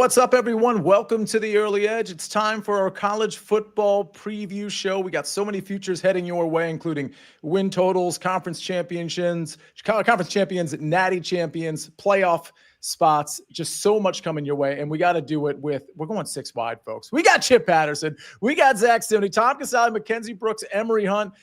What's up, everyone? Welcome to the Early Edge. It's time for our college football preview show. We got so many futures heading your way, including win totals, conference champions, natty champions, playoff spots, just so much coming your way. And we got to do it with, we're going 6 wide, folks. We got Chip Patterson. We got Zach Stimney, Tom Casale, Mackenzie Brooks, Emery Hunt.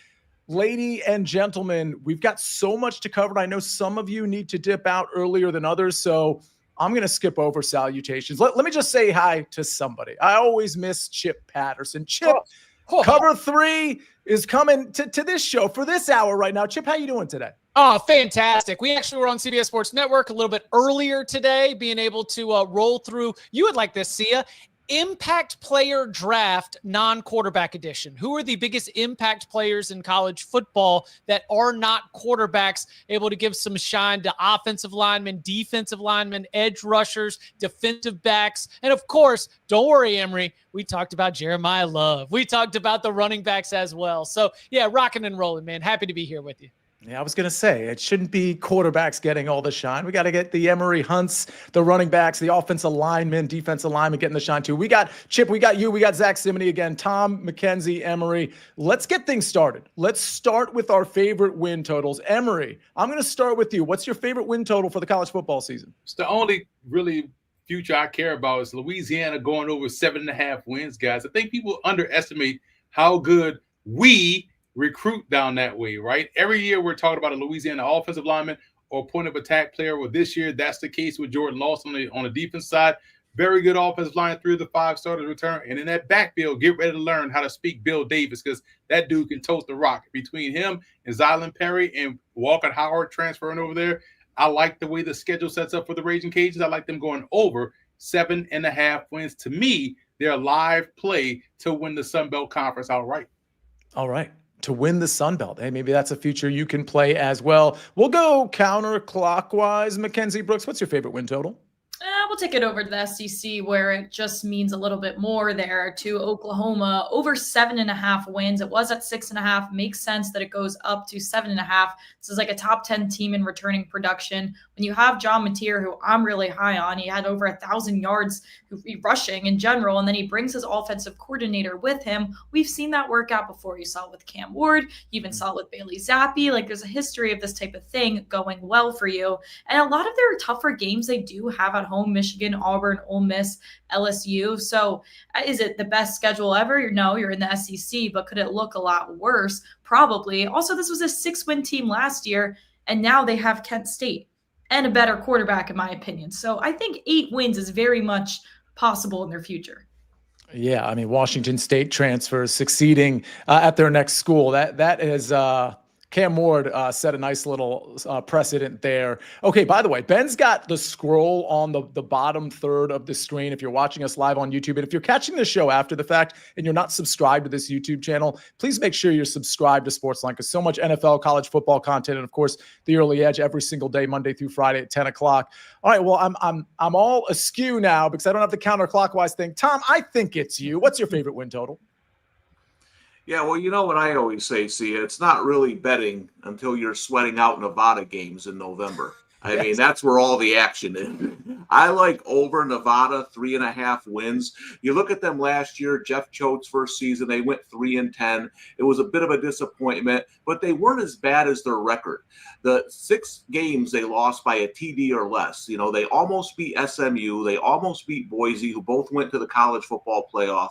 Ladies and gentlemen, we've got so much to cover. I know some of you need to dip out earlier than others, so I'm going to skip over salutations. Let me just say hi to somebody. I always miss Chip Patterson. Chip, Cover 3 is coming to this show for this hour right now. Chip, how you doing today? Oh, fantastic. We actually were on CBS Sports Network a little bit earlier today, being able to roll through. You would like this, Sia. Impact player draft non-quarterback edition. Who are the biggest impact players in college football that are not quarterbacks, able to give some shine to offensive linemen, defensive linemen, edge rushers, defensive backs, and of course, don't worry, Emery, we talked about Jeremiah Love. We talked about the running backs as well. So yeah, rocking and rolling, man. Happy to be here with you. Yeah, I was going to say, it shouldn't be quarterbacks getting all the shine. We got to get the Emery Hunts, the running backs, the offensive linemen, defensive linemen getting the shine too. We got Chip, we got you, we got Zach Stimney again, Tom, Mackenzie, Emery. Let's get things started. Let's start with our favorite win totals. Emery, I'm going to start with you. What's your favorite win total for the college football season? It's the only really future I care about is Louisiana going over 7.5 wins, guys. I think people underestimate how good we recruit down that way, right? Every year we're talking about a Louisiana offensive lineman or point of attack player. Well, this year that's the case with Jordan Lawson on the defense side. Very good offensive line, 3 of the 5 starters return. And in that backfield, get ready to learn how to speak Bill Davis, because that dude can toast the rock. Between him and Zylan Perry and Walker Howard transferring over there, I like the way the schedule sets up for the Raging Cajuns. I like them going over 7.5 wins. To me, they're a live play to win the Sun Belt Conference outright. All right. To win the Sun Belt. Hey, maybe that's a future you can play as well. We'll go counterclockwise. Mackenzie Brooks, what's your favorite win total? We'll take it over to the SEC, where it just means a little bit more there, to Oklahoma. Over 7.5 wins. It was at 6.5. Makes sense that it goes up to 7.5. This is like a top 10 team in returning production. When you have John Mateer, who I'm really high on, he had over 1,000 yards rushing in general, and then he brings his offensive coordinator with him. We've seen that work out before. You saw it with Cam Ward. You even saw it with Bailey Zappi. Like, there's a history of this type of thing going well for you. And a lot of their tougher games they do have at home: Michigan, Auburn, Ole Miss, LSU. So is it the best schedule ever? No, you're in the SEC, but could it look a lot worse? Probably. Also, this was a 6-win team last year, and now they have Kent State and a better quarterback, in my opinion. So I think 8 wins is very much possible in their future. Yeah, I mean, Washington State transfers succeeding at their next school. That is Cam Ward set a nice little precedent there. Okay, by the way, Ben's got the scroll on the bottom third of the screen if you're watching us live on YouTube. And if you're catching the show after the fact and you're not subscribed to this YouTube channel, please make sure you're subscribed to SportsLine, because so much NFL, college football content, and of course, the Early Edge every single day, Monday through Friday at 10 o'clock. All right, well, I'm all askew now because I don't have the counterclockwise thing. Tom, I think it's you. What's your favorite win total? Yeah, well, you know what I always say, Sia, it's not really betting until you're sweating out Nevada games in November. I mean, that's where all the action is. I like over Nevada, 3.5 wins. You look at them last year, Jeff Choate's first season, they went 3-10. It was a bit of a disappointment, but they weren't as bad as their record. The 6 games they lost by a TD or less. You know, they almost beat SMU. They almost beat Boise, who both went to the college football playoff.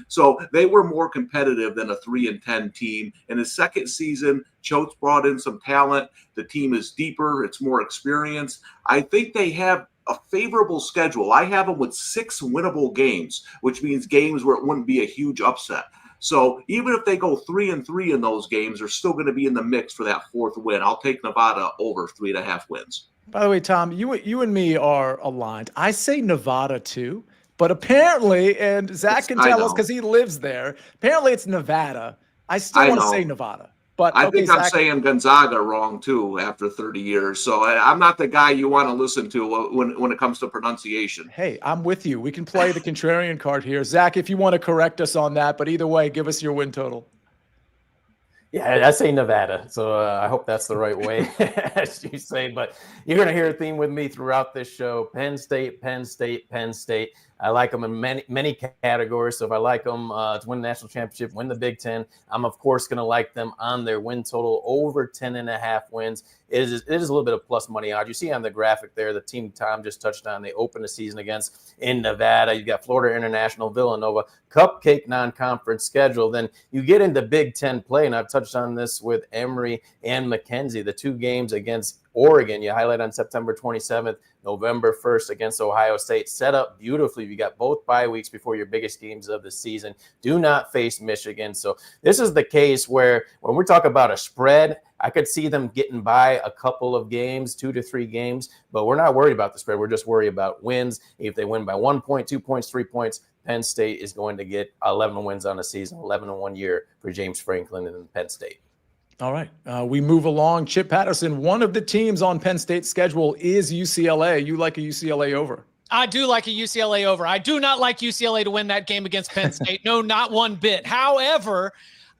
So they were more competitive than a 3-10 team. In his second season, Choate's brought in some talent. The team is deeper. It's more experienced. I think they have a favorable schedule. I have them with 6 winnable games, which means games where it wouldn't be a huge upset. So even if they go 3-3 in those games, they're still going to be in the mix for that 4th win. I'll take Nevada over 3.5 wins. By the way, Tom, you and me are aligned. I say Nevada too. But apparently, and Zach can tell us because he lives there, apparently it's Nevada. I still want to say Nevada. But I think I'm saying Gonzaga wrong, too, after 30 years. So I'm not the guy you want to listen to when it comes to pronunciation. Hey, I'm with you. We can play the contrarian card here. Zach, if you want to correct us on that. But either way, give us your win total. Yeah, I say Nevada, so I hope that's the right way, as you say. But you're going to hear a theme with me throughout this show: Penn State, Penn State, Penn State. I like them in many categories. So if I like them to win the national championship, win the Big Ten, I'm of course going to like them on their win total over 10.5 wins. It is a little bit of plus money odds. You see on the graphic there, the team Tom just touched on, they opened the season against in Nevada. You got Florida International, Villanova, cupcake non-conference schedule. Then you get into Big Ten play, and I've touched on this with Emory and McKenzie, the 2 games against Oregon. You highlight on September 27th, November 1st against Ohio State. Set up beautifully. You got both bye weeks before your biggest games of the season. Do not face Michigan. So this is the case where when we're talking about a spread, I could see them getting by a couple of games, 2 to 3 games, but we're not worried about the spread. We're just worried about wins. If they win by 1 point, 2 points, 3 points, Penn State is going to get 11 wins on the season, 11 in 1 year for James Franklin and Penn State. All right. We move along. Chip Patterson, one of the teams on Penn State's schedule is UCLA. You like a UCLA over? I do like a UCLA over. I do not like UCLA to win that game against Penn State. No, not one bit. However,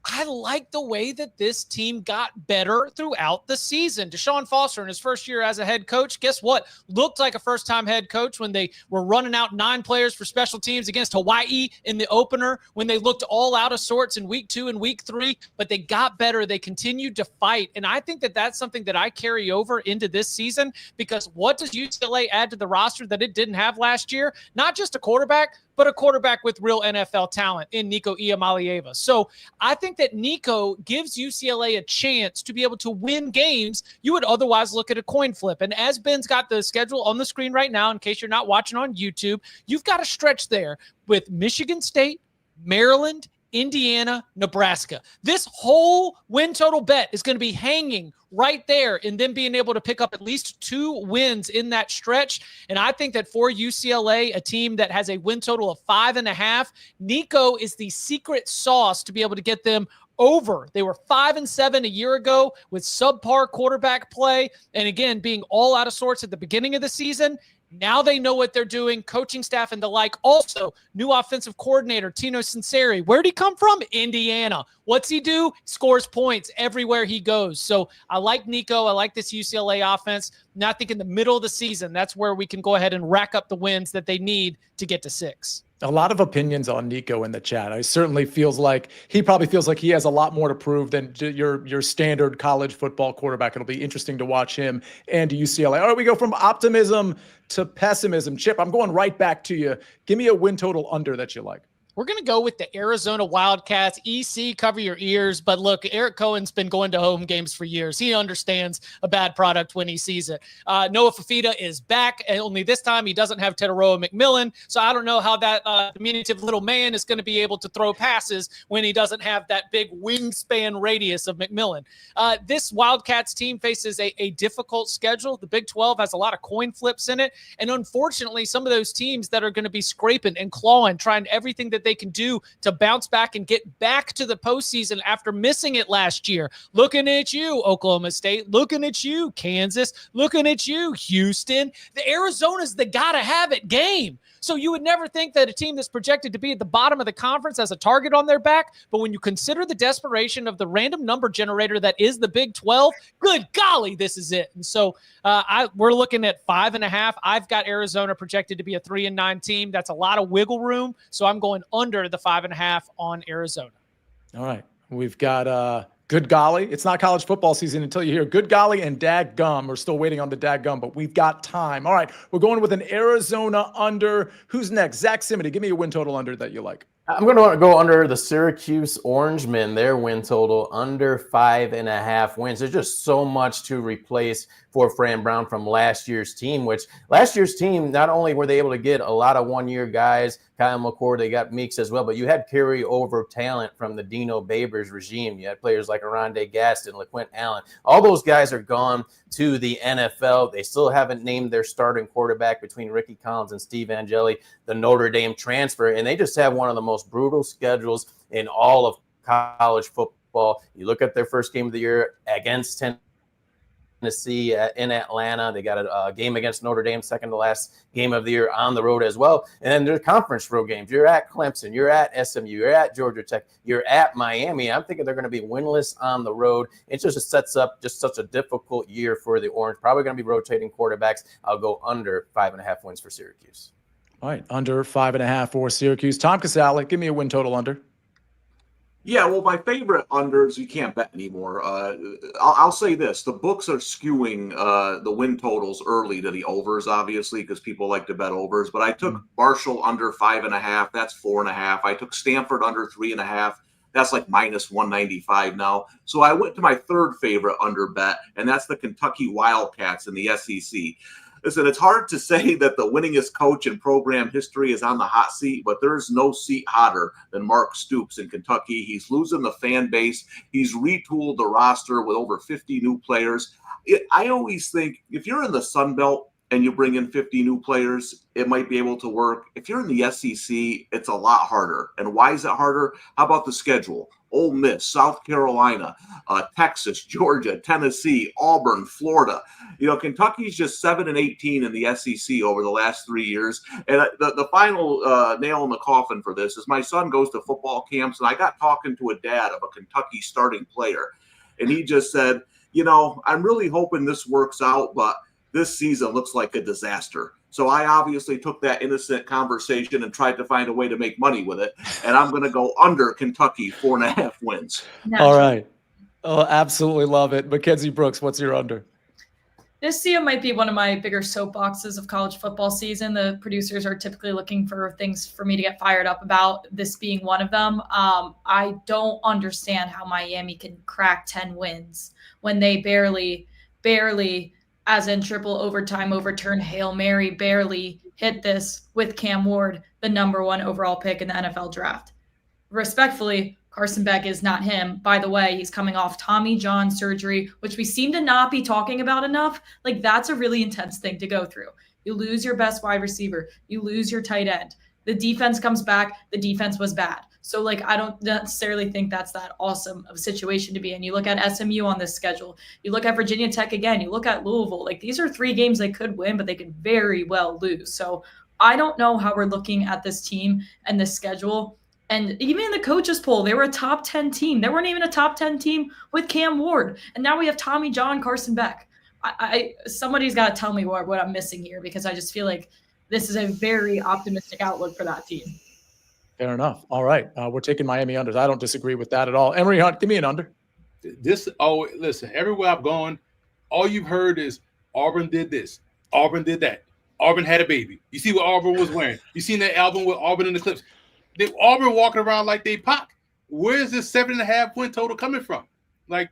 I like the way that this team got better throughout the season. Deshaun Foster in his first year as a head coach, guess what? Looked like a first-time head coach when they were running out 9 players for special teams against Hawaii in the opener, when they looked all out of sorts in week 2 and week 3, but they got better. They continued to fight, and I think that that's something that I carry over into this season, because what does UCLA add to the roster that it didn't have last year? Not just a quarterback, but a quarterback with real NFL talent in Nico Iamaleava. So I think that Nico gives UCLA a chance to be able to win games you would otherwise look at a coin flip. And as Ben's got the schedule on the screen right now, in case you're not watching on YouTube, you've got a stretch there with Michigan State, Maryland, Indiana, Nebraska. This whole win total bet is going to be hanging right there and then being able to pick up at least 2 wins in that stretch. And I think that for UCLA, a team that has a win total of 5.5, Nico is the secret sauce to be able to get them over. They were 5-7 a year ago with subpar quarterback play. And again, being all out of sorts at the beginning of the season. Now they know what they're doing, coaching staff and the like. Also, new offensive coordinator, Tino Sinceri. Where'd he come from? Indiana. What's he do? Scores points everywhere he goes. So I like Nico. I like this UCLA offense. Now I think in the middle of the season, that's where we can go ahead and rack up the wins that they need to get to 6. A lot of opinions on Nico in the chat. He probably feels like he has a lot more to prove than your standard college football quarterback. It'll be interesting to watch him and UCLA. All right, we go from optimism to pessimism. Chip, I'm going right back to you. Give me a win total under that you like. We're going to go with the Arizona Wildcats. EC, cover your ears. But look, Eric Cohen's been going to home games for years. He understands a bad product when he sees it. Noah Fafita is back, and only this time he doesn't have Teteroa McMillan. So I don't know how that diminutive little man is going to be able to throw passes when he doesn't have that big wingspan radius of McMillan. This Wildcats team faces a difficult schedule. The Big 12 has a lot of coin flips in it. And unfortunately, some of those teams that are going to be scraping and clawing, trying everything that they can do to bounce back and get back to the postseason after missing it last year. Looking at you, Oklahoma State. Looking at you, Kansas. Looking at you, Houston. The Arizona's the gotta have it game. So you would never think that a team that's projected to be at the bottom of the conference has a target on their back. But when you consider the desperation of the random number generator that is the Big 12, good golly, this is it. And so we're looking at 5.5. I've got Arizona projected to be a 3-9 team. That's a lot of wiggle room. So I'm going under the 5.5 on Arizona. All right. We've got good golly. It's not college football season until you hear good golly and dag gum. We're still waiting on the dag gum, but we've got time. All right. We're going with an Arizona under. Who's next? Zach Simony. Give me a win total under that you like. I'm going to go under the Syracuse Orangemen, their win total under 5.5 wins. There's just so much to replace for Fran Brown from last year's team, which last year's team, not only were they able to get a lot of one-year guys, Kyle McCord, they got Meeks as well, but you had carryover talent from the Dino Babers regime. You had players like Aronde Gaston, LaQuint Allen. All those guys are gone to the NFL. They still haven't named their starting quarterback between Ricky Collins and Steve Angeli, the Notre Dame transfer, and they just have one of the most brutal schedules in all of college football. You look at their first game of the year against Tennessee in Atlanta. They got a game against Notre Dame, second to last game of the year on the road as well. And then there's conference road games. You're at Clemson, you're at SMU, you're at Georgia Tech, you're at Miami. I'm thinking they're going to be winless on the road. It just sets up just such a difficult year for the Orange. Probably going to be rotating quarterbacks. I'll go under 5.5 wins for Syracuse. All right, under 5.5 for Syracuse. Tom Casale, give me a win total under. Yeah, well, my favorite unders, you can't bet anymore. I'll say this. The books are skewing the win totals early to the overs, obviously, because people like to bet overs. But I took Marshall under 5.5. That's 4.5. I took Stanford under 3.5. That's like minus 195 now. So I went to my third favorite under bet, and that's the Kentucky Wildcats in the SEC. Listen, it's hard to say that the winningest coach in program history is on the hot seat, but there's no seat hotter than Mark Stoops in Kentucky. He's losing the fan base. He's retooled the roster with over 50 new players. I always think if you're in the Sun Belt and you bring in 50 new players, it might be able to work. If you're in the SEC, it's a lot harder. And why is it harder? How about the schedule? Ole Miss, South Carolina, Texas, Georgia, Tennessee, Auburn, Florida. Kentucky's just 7-18 in the SEC over the last 3 years. And the final nail in the coffin for this is my son goes to football camps, and I got talking to a dad of a Kentucky starting player. And he just said, I'm really hoping this works out, but this season looks like a disaster. So I obviously took that innocent conversation and tried to find a way to make money with it. And I'm going to go under Kentucky 4.5 wins. All right. Oh, absolutely love it. Mackenzie Brooks, what's your under? This year might be one of my bigger soapboxes of college football season. The producers are typically looking for things for me to get fired up about, this being one of them. I don't understand how Miami can crack 10 wins when they barely, as in triple overtime, overturn Hail Mary, barely hit this with Cam Ward, the number 1 overall pick in the NFL draft. Respectfully, Carson Beck is not him. By the way, he's coming off Tommy John surgery, which we seem to not be talking about enough. Like, that's a really intense thing to go through. You lose your best wide receiver. You lose your tight end. The defense comes back. The defense was bad. So, I don't necessarily think that's that awesome of a situation to be in. You look at SMU on this schedule. You look at Virginia Tech again. You look at Louisville. These are 3 games they could win, but they could very well lose. So I don't know how we're looking at this team and this schedule. And even in the coaches poll, they were a top 10 team. They weren't even a top 10 team with Cam Ward. And now we have Tommy John, Carson Beck. Somebody's got to tell me what I'm missing here, because I just feel like this is a very optimistic outlook for that team. Fair enough. All right. We're taking Miami unders. I don't disagree with that at all. Emory Hunt, give me an under. Listen, everywhere I've gone, all you've heard is Auburn did this. Auburn did that. Auburn had a baby. You see what Auburn was wearing. You seen that album with Auburn in the clips. Auburn walking around like they Pac. Where's this 7.5 win total coming from?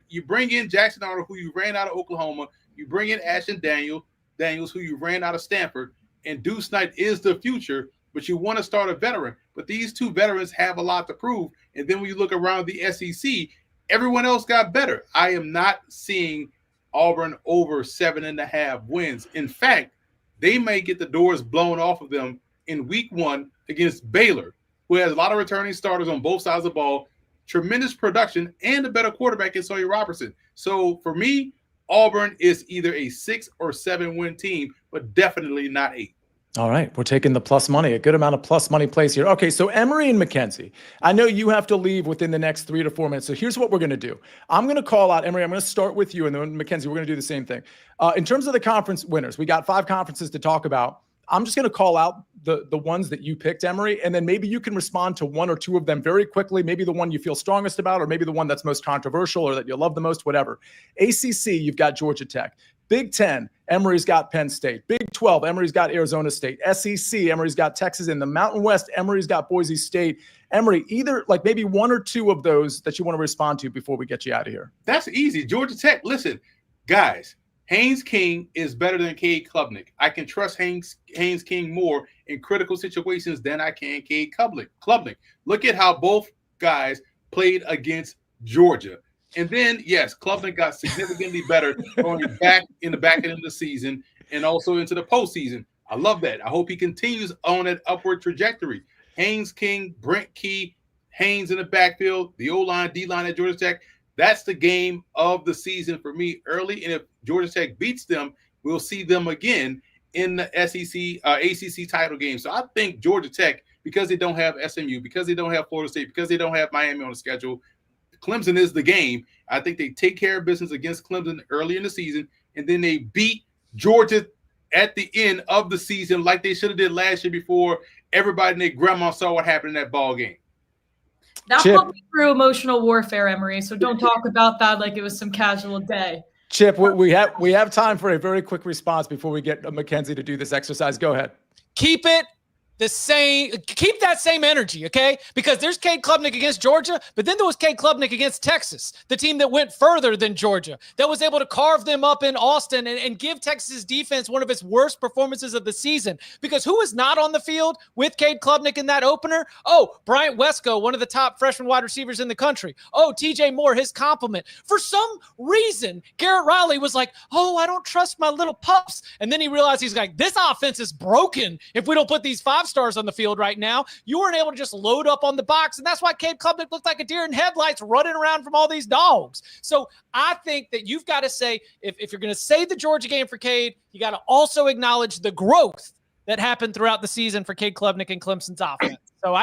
You bring in Jackson Arnold, who you ran out of Oklahoma. You bring in Ashton Daniels, who you ran out of Stanford. And Deuce Knight is the future, but you want to start a veteran. But these 2 veterans have a lot to prove. And then when you look around the SEC, everyone else got better. I am not seeing Auburn over 7.5 wins. In fact, they may get the doors blown off of them in week 1 against Baylor, who has a lot of returning starters on both sides of the ball, tremendous production, and a better quarterback in Sonny Robertson. So for me, Auburn is either a 6 or 7 win team, but definitely not 8. All right. We're taking the plus money, a good amount of plus money plays here. Okay. So Emory and Mackenzie, I know you have to leave within the next 3 to 4 minutes. So here's what we're going to do. I'm going to call out Emory. I'm going to start with you. And then Mackenzie, we're going to do the same thing. In terms of the conference winners, we got 5 conferences to talk about. I'm just going to call out the ones that you picked, Emory, and then maybe you can respond to 1 or 2 of them very quickly, maybe the one you feel strongest about, or maybe the one that's most controversial or that you love the most, whatever. ACC, you've got Georgia Tech. Big 10, Emory's got Penn State. Big 12, Emory's got Arizona State. SEC, Emory's got Texas. In the Mountain West, Emory's got Boise State. Emory, either maybe 1 or 2 of those that you want to respond to before we get you out of here. That's easy. Georgia Tech, listen, guys, Haynes King is better than Cade Klubnik. I can trust Haynes King more in critical situations than I can Cade Klubnik. Look at how both guys played against Georgia. And then, yes, Klubnik got significantly better going back in the back end of the season and also into the postseason. I love that. I hope he continues on that upward trajectory. Haynes King, Brent Key, Haynes in the backfield, the O-line, D-line at Georgia Tech. That's the game of the season for me early. And if Georgia Tech beats them, we'll see them again in the ACC title game. So I think Georgia Tech, because they don't have SMU, because they don't have Florida State, because they don't have Miami on the schedule, Clemson is the game. I think they take care of business against Clemson early in the season, and then they beat Georgia at the end of the season like they should have did last year before everybody and their grandma saw what happened in that ball game. That Chip. put me through emotional warfare, Emery. So don't talk about that like it was some casual day. Chip, we have time for a very quick response before we get Mackenzie to do this exercise. Go ahead. Keep it the same. Keep that same energy, okay? Because there's Cade Klubnik against Georgia, but then there was Cade Klubnik against Texas, the team that went further than Georgia, that was able to carve them up in Austin and give Texas defense one of its worst performances of the season. Because who is not on the field with Cade Klubnik in that opener? Oh, Bryant Wesco, one of the top freshman wide receivers in the country. Oh, TJ Moore, his compliment. For some reason, Garrett Riley was like, oh, I don't trust my little pups. And then he realized he's like, this offense is broken if we don't put these 5 stars on the field right now. You weren't able to just load up on the box, and that's why Cade Klubnik looked like a deer in headlights running around from all these dogs. So I think that you've got to say, if you're going to say the Georgia game for Cade, you got to also acknowledge the growth that happened throughout the season for Cade Klubnik and Clemson's offense. So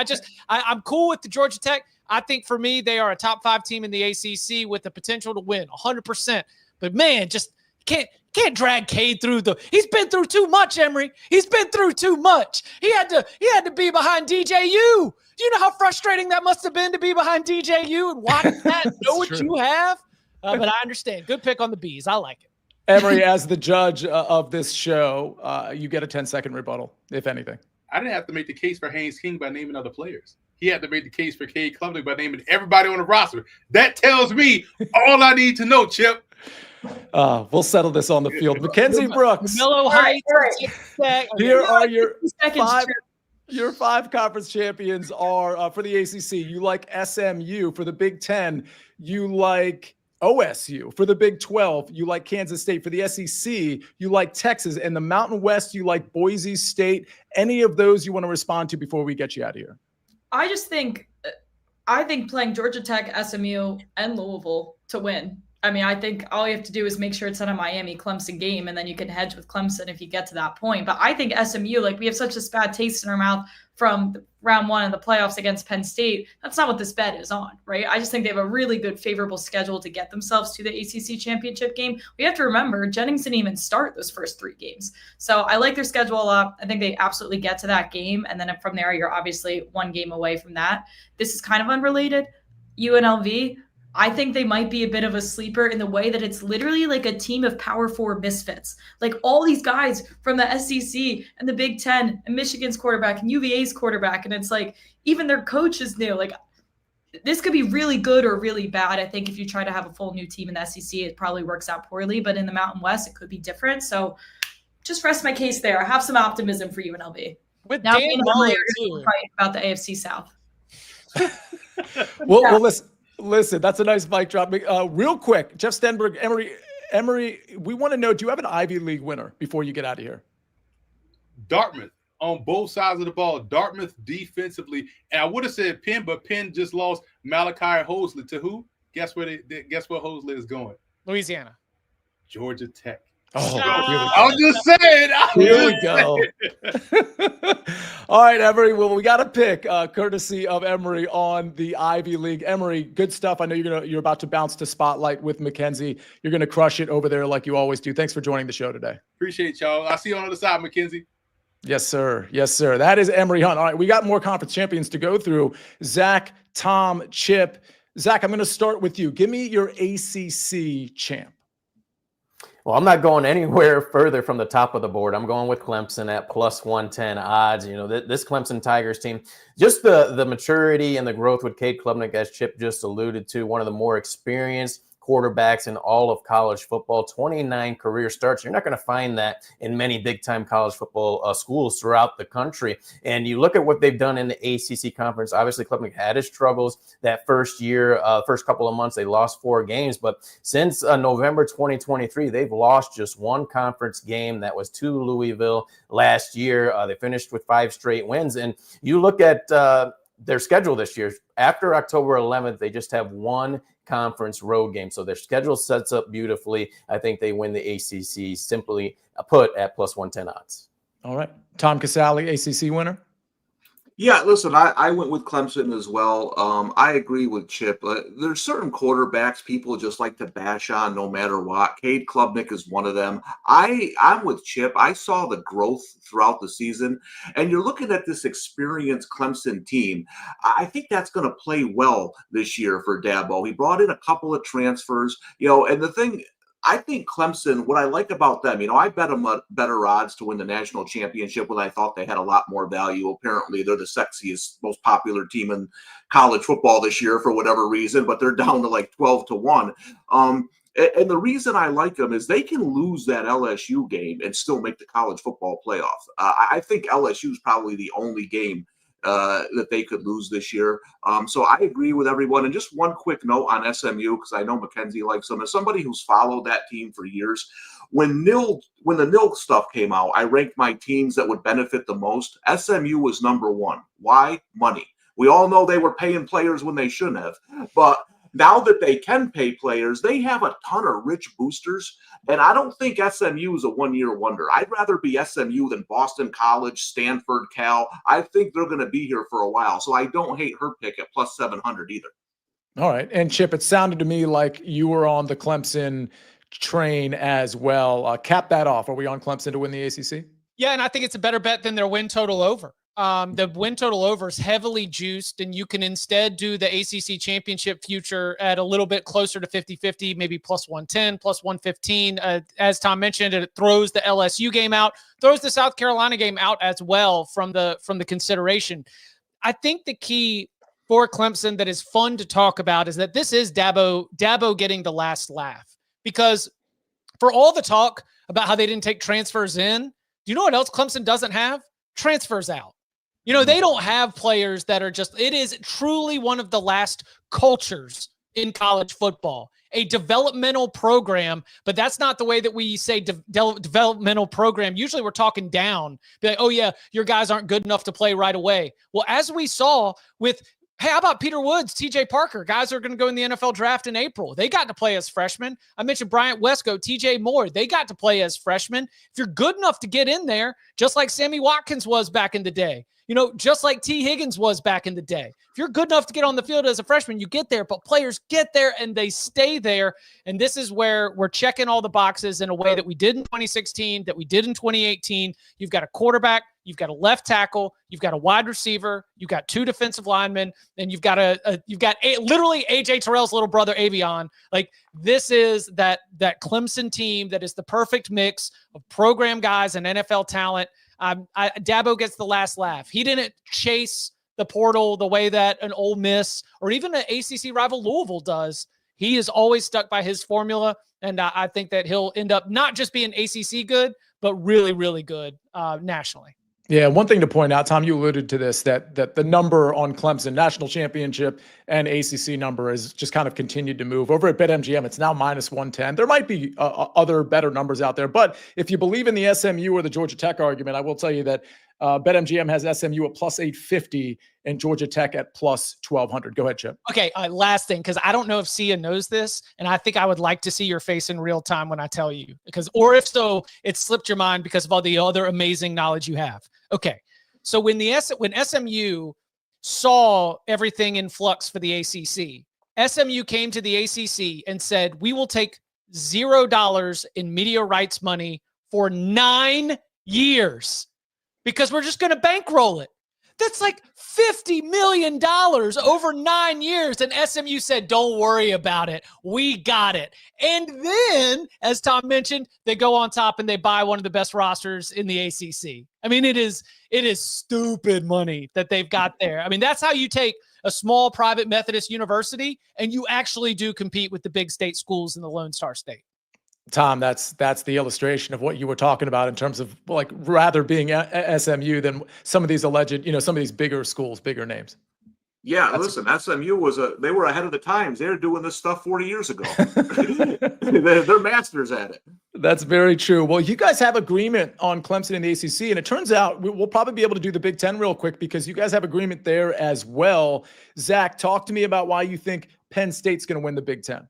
I'm cool with the Georgia Tech. I think for me, they are a top 5 team in the ACC with the potential to win 100%. But man, just can't drag Cade through he's been through too much, Emery. He's been through too much. He had to be behind DJU. Do you know how frustrating that must have been to be behind DJU and watch that, know what you have? But I understand. Good pick on the Bees. I like it. Emery, as the judge of this show, you get a 10-second rebuttal, if anything. I didn't have to make the case for Haynes King by naming other players. He had to make the case for Cade Klubnik by naming everybody on the roster. That tells me all I need to know, Chip. We'll settle this on the field. Mackenzie Brooks. Mellow Heights. Here are your 5 conference champions are for the ACC. You like SMU. For the Big Ten, you like OSU. For the Big 12, you like Kansas State. For the SEC, you like Texas. And the Mountain West, you like Boise State. Any of those you want to respond to before we get you out of here? I think playing Georgia Tech, SMU, and Louisville to win. I mean, I think all you have to do is make sure it's not a Miami-Clemson game, and then you can hedge with Clemson if you get to that point. But I think SMU, we have such a bad taste in our mouth from round 1 of the playoffs against Penn State. That's not what this bet is on, right? I just think they have a really good, favorable schedule to get themselves to the ACC championship game. We have to remember, Jennings didn't even start those first 3 games. So I like their schedule a lot. I think they absolutely get to that game. And then from there, you're obviously 1 game away from that. This is kind of unrelated. UNLV, I think they might be a bit of a sleeper in the way that it's literally like a team of Power 4 misfits. Like all these guys from the SEC and the Big Ten and Michigan's quarterback and UVA's quarterback. And it's like, even their coach is new. Like, this could be really good or really bad. I think if you try to have a full new team in the SEC, it probably works out poorly. But in the Mountain West, it could be different. So just rest my case there. I have some optimism for UNLV. With now, Dan Mullen, too. About the AFC South. Well, listen, that's a nice mic drop. Real quick, Jeff Stenberg, Emery, we want to know, do you have an Ivy League winner before you get out of here? Dartmouth on both sides of the ball. Dartmouth defensively. And I would have said Penn, but Penn just lost Malachi Hosley to who? Guess where Hosley is going? Louisiana. Georgia Tech. Oh, I'm just saying. Here we go. All right, Emery. Well, we got a pick, courtesy of Emery on the Ivy League. Emery, good stuff. I know you're about to bounce to Spotlight with Mackenzie. You're going to crush it over there like you always do. Thanks for joining the show today. Appreciate y'all. I'll see you on the other side, Mackenzie. Yes, sir. Yes, sir. That is Emery Hunt. All right, we got more conference champions to go through. Zach, Tom, Chip. Zach, I'm going to start with you. Give me your ACC champ. Well, I'm not going anywhere further from the top of the board. I'm going with Clemson at plus 110 odds. You know, this Clemson Tigers team, just the maturity and the growth with Cade Klubnik, as Chip just alluded to, one of the more experienced quarterbacks in all of college football, 29 career starts. You're not going to find that in many big-time college football schools throughout the country. And you look at what they've done in the ACC conference. Obviously, Klubnik had his struggles that first year, first couple of months. They lost 4 games. But since November 2023, they've lost just 1 conference game. That was to Louisville last year. They finished with 5 straight wins. And you look at their schedule this year. After October 11th, they just have 1 conference road game. So their schedule sets up beautifully. I think they win the ACC, simply put, at plus 110 odds. All right. Tom Casale, ACC winner? Yeah, listen, I went with Clemson as well. I agree with Chip. There's certain quarterbacks people just like to bash on no matter what. Cade Klubnik is one of them. I'm with Chip. I saw the growth throughout the season, and you're looking at this experienced Clemson team. I think that's going to play well this year for Dabo. He brought in a couple of transfers, and the thing. I think Clemson, what I like about them, I bet them better odds to win the national championship when I thought they had a lot more value. Apparently, they're the sexiest, most popular team in college football this year for whatever reason, but they're down to like 12-1. And the reason I like them is they can lose that LSU game and still make the college football playoff. I think LSU is probably the only game that they could lose this year. So I agree with everyone. And just one quick note on SMU, because I know Mackenzie likes them. As somebody who's followed that team for years, when the nil stuff came out, I ranked my teams that would benefit the most. SMU was number one. Why? Money. We all know they were paying players when they shouldn't have. But now that they can pay players, they have a ton of rich boosters. And I don't think SMU is a one-year wonder. I'd rather be SMU than Boston College, Stanford, Cal. I think they're going to be here for a while. So I don't hate her pick at plus 700 either. All right. And Chip, it sounded to me like you were on the Clemson train as well. Cap that off. Are we on Clemson to win the ACC? Yeah, and I think it's a better bet than their win total over. The win total over is heavily juiced, and you can instead do the ACC championship future at a little bit closer to 50-50, maybe plus 110, plus 115. As Tom mentioned, it throws the LSU game out, throws the South Carolina game out as well from the consideration. I think the key for Clemson that is fun to talk about is that this is Dabo getting the last laugh, because for all the talk about how they didn't take transfers in, do you know what else Clemson doesn't have? Transfers out. They don't have players that are just, it is truly one of the last cultures in college football, a developmental program, but that's not the way that we say developmental program. Usually we're talking down, be like, oh yeah, your guys aren't good enough to play right away. Well, as we saw with, hey, how about Peter Woods, TJ Parker, guys are going to go in the NFL draft in April. They got to play as freshmen. I mentioned Bryant Wesco, TJ Moore. They got to play as freshmen. If you're good enough to get in there, just like Sammy Watkins was back in the day, just like T. Higgins was back in the day. If you're good enough to get on the field as a freshman, you get there, but players get there and they stay there. And this is where we're checking all the boxes in a way that we did in 2016, that we did in 2018. You've got a quarterback, you've got a left tackle, you've got a wide receiver, you've got two defensive linemen, and you've got literally AJ Terrell's little brother, Avion. Like, this is that Clemson team that is the perfect mix of program guys and NFL talent. Dabo gets the last laugh. He didn't chase the portal the way that an Ole Miss or even an ACC rival Louisville does. He is always stuck by his formula, and I think that he'll end up not just being ACC good, but really, really good nationally. Yeah, one thing to point out, Tom, you alluded to this, that the number on Clemson, national championship and ACC number, has just kind of continued to move. Over at BetMGM, it's now minus 110. There might be other better numbers out there, but if you believe in the SMU or the Georgia Tech argument, I will tell you that BetMGM has SMU at plus 850 and Georgia Tech at plus 1200. Go ahead, Chip. Okay, last thing, because I don't know if Sia knows this, and I think I would like to see your face in real time when I tell you, or if so, it slipped your mind because of all the other amazing knowledge you have. Okay, so when SMU saw everything in flux for the ACC, SMU came to the ACC and said, we will take $0 in media rights money for 9 years because we're just going to bankroll it. That's like $50 million over 9 years. And SMU said, don't worry about it. We got it. And then, as Tom mentioned, they go on top and they buy one of the best rosters in the ACC. I mean, it is stupid money that they've got there. I mean, that's how you take a small private Methodist university and you actually do compete with the big state schools in the Lone Star State. Tom, that's the illustration of what you were talking about in terms of like rather being SMU than some of these alleged, some of these bigger schools, bigger names. Yeah, listen, SMU they were ahead of the times. They were doing this stuff 40 years ago. They're masters at it. That's very true. Well, you guys have agreement on Clemson and the ACC, and it turns out we'll probably be able to do the Big Ten real quick because you guys have agreement there as well. Zach, talk to me about why you think Penn State's going to win the Big Ten.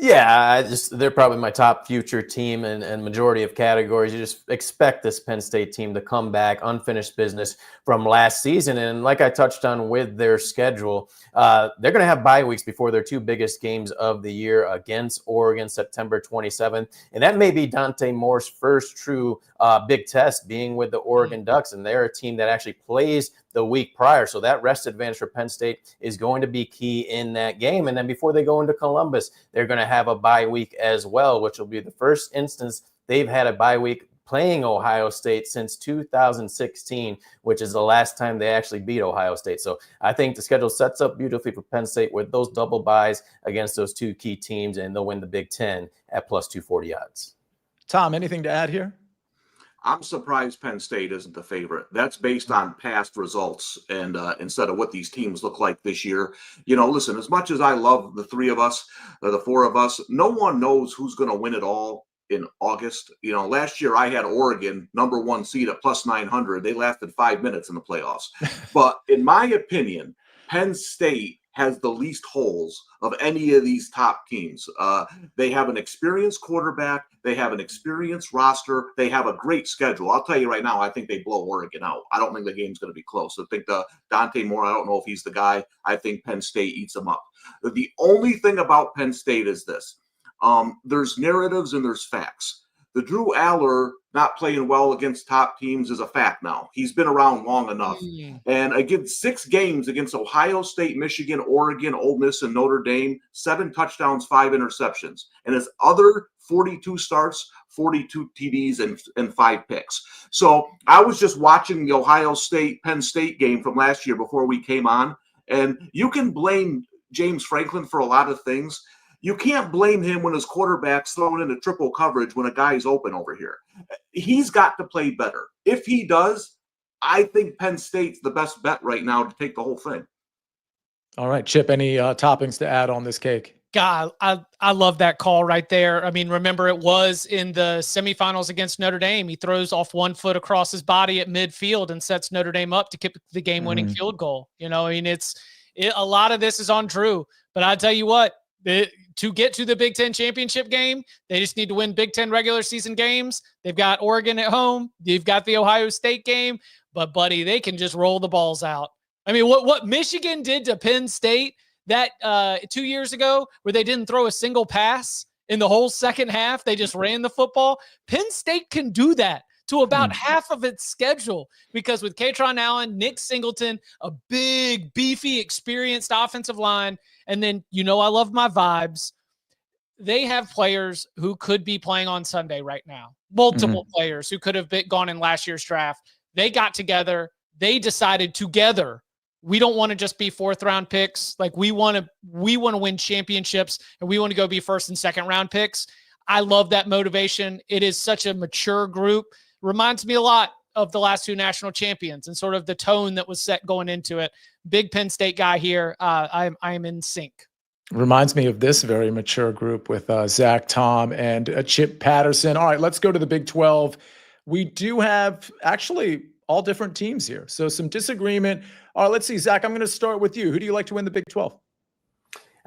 Yeah, they're probably my top future team and majority of categories. You just expect this Penn State team to come back, unfinished business from last season. And like I touched on with their schedule, they're going to have bye weeks before their two biggest games of the year against Oregon, September 27th. And that may be Dante Moore's first true big test, being with the Oregon Ducks. And they're a team that actually plays the week prior. So that rest advantage for Penn State is going to be key in that game. And then before they go into Columbus, they're going to have a bye week as well, which will be the first instance they've had a bye week playing Ohio State since 2016, which is the last time they actually beat Ohio State. So I think the schedule sets up beautifully for Penn State with those double byes against those two key teams, and they'll win the Big Ten at plus 240 odds. Tom, anything to add here? I'm surprised Penn State isn't the favorite. That's based on past results and instead of what these teams look like this year. Listen, as much as I love the three of us, the four of us, no one knows who's going to win it all in August. Last year I had Oregon, number 1 seed at plus 900. They lasted 5 minutes in the playoffs. But in my opinion, Penn State has the least holes of any of these top teams. They have an experienced quarterback. They have an experienced roster. They have a great schedule. I'll tell you right now, I think they blow Oregon out. I don't think the game's going to be close. I think Dante Moore, I don't know if he's the guy. I think Penn State eats them up. The only thing about Penn State is this. There's narratives and there's facts. The Drew Aller not playing well against top teams is a fact now. He's been around long enough. And against 6 games against Ohio State, Michigan, Oregon, Ole Miss, and Notre Dame, 7 touchdowns, 5 interceptions. And his other 42 starts, 42 TDs, and 5 picks. So I was just watching the Ohio State-Penn State game from last year before we came on. And you can blame James Franklin for a lot of things. You can't blame him when his quarterback's throwing into triple coverage when a guy's open over here. He's got to play better. If he does, I think Penn State's the best bet right now to take the whole thing. All right, Chip, any toppings to add on this cake? God, I love that call right there. I mean, remember it was in the semifinals against Notre Dame. He throws off 1 foot across his body at midfield and sets Notre Dame up to kick the game-winning field goal. A lot of this is on Drew. But I tell you what, to get to the Big Ten championship game, they just need to win Big Ten regular season games. They've got Oregon at home. You've got the Ohio State game. But, buddy, they can just roll the balls out. I mean, what Michigan did to Penn State that 2 years ago where they didn't throw a single pass in the whole second half, they just ran the football. Penn State can do that to about half of its schedule because with Katron Allen, Nick Singleton, a big, beefy, experienced offensive line, and then, I love my vibes. They have players who could be playing on Sunday right now. Multiple players who could have gone in last year's draft. They got together. They decided together, we don't want to just be 4th round picks. Like we want to win championships and we want to go be 1st and 2nd round picks. I love that motivation. It is such a mature group. Reminds me a lot of the last 2 national champions and sort of the tone that was set going into it. Big Penn State guy here. I'm in sync. Reminds me of this very mature group with Zach, Tom, and Chip Patterson. All right, let's go to the Big 12. We do have actually all different teams here. So some disagreement. All right, let's see. Zach, I'm going to start with you. Who do you like to win the Big 12?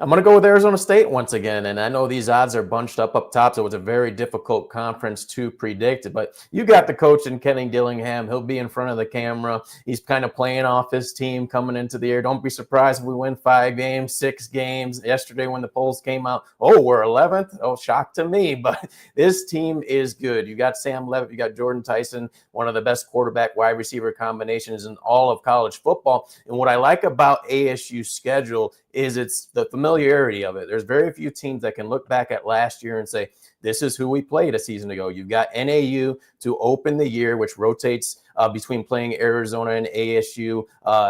I'm going to go with Arizona State once again. And I know these odds are bunched up top, so it's a very difficult conference to predict. But you got the coach in Kenny Dillingham. He'll be in front of the camera. He's kind of playing off his team coming into the year. Don't be surprised if we win 5 games, 6 games. Yesterday when the polls came out, we're 11th. Oh, shock to me. But this team is good. You got Sam Levitt. You got Jordan Tyson, one of the best quarterback wide receiver combinations in all of college football. And what I like about ASU's schedule is it's the familiarity of it. There's very few teams that can look back at last year and say, this is who we played a season ago. You've got NAU to open the year, which rotates between playing Arizona and ASU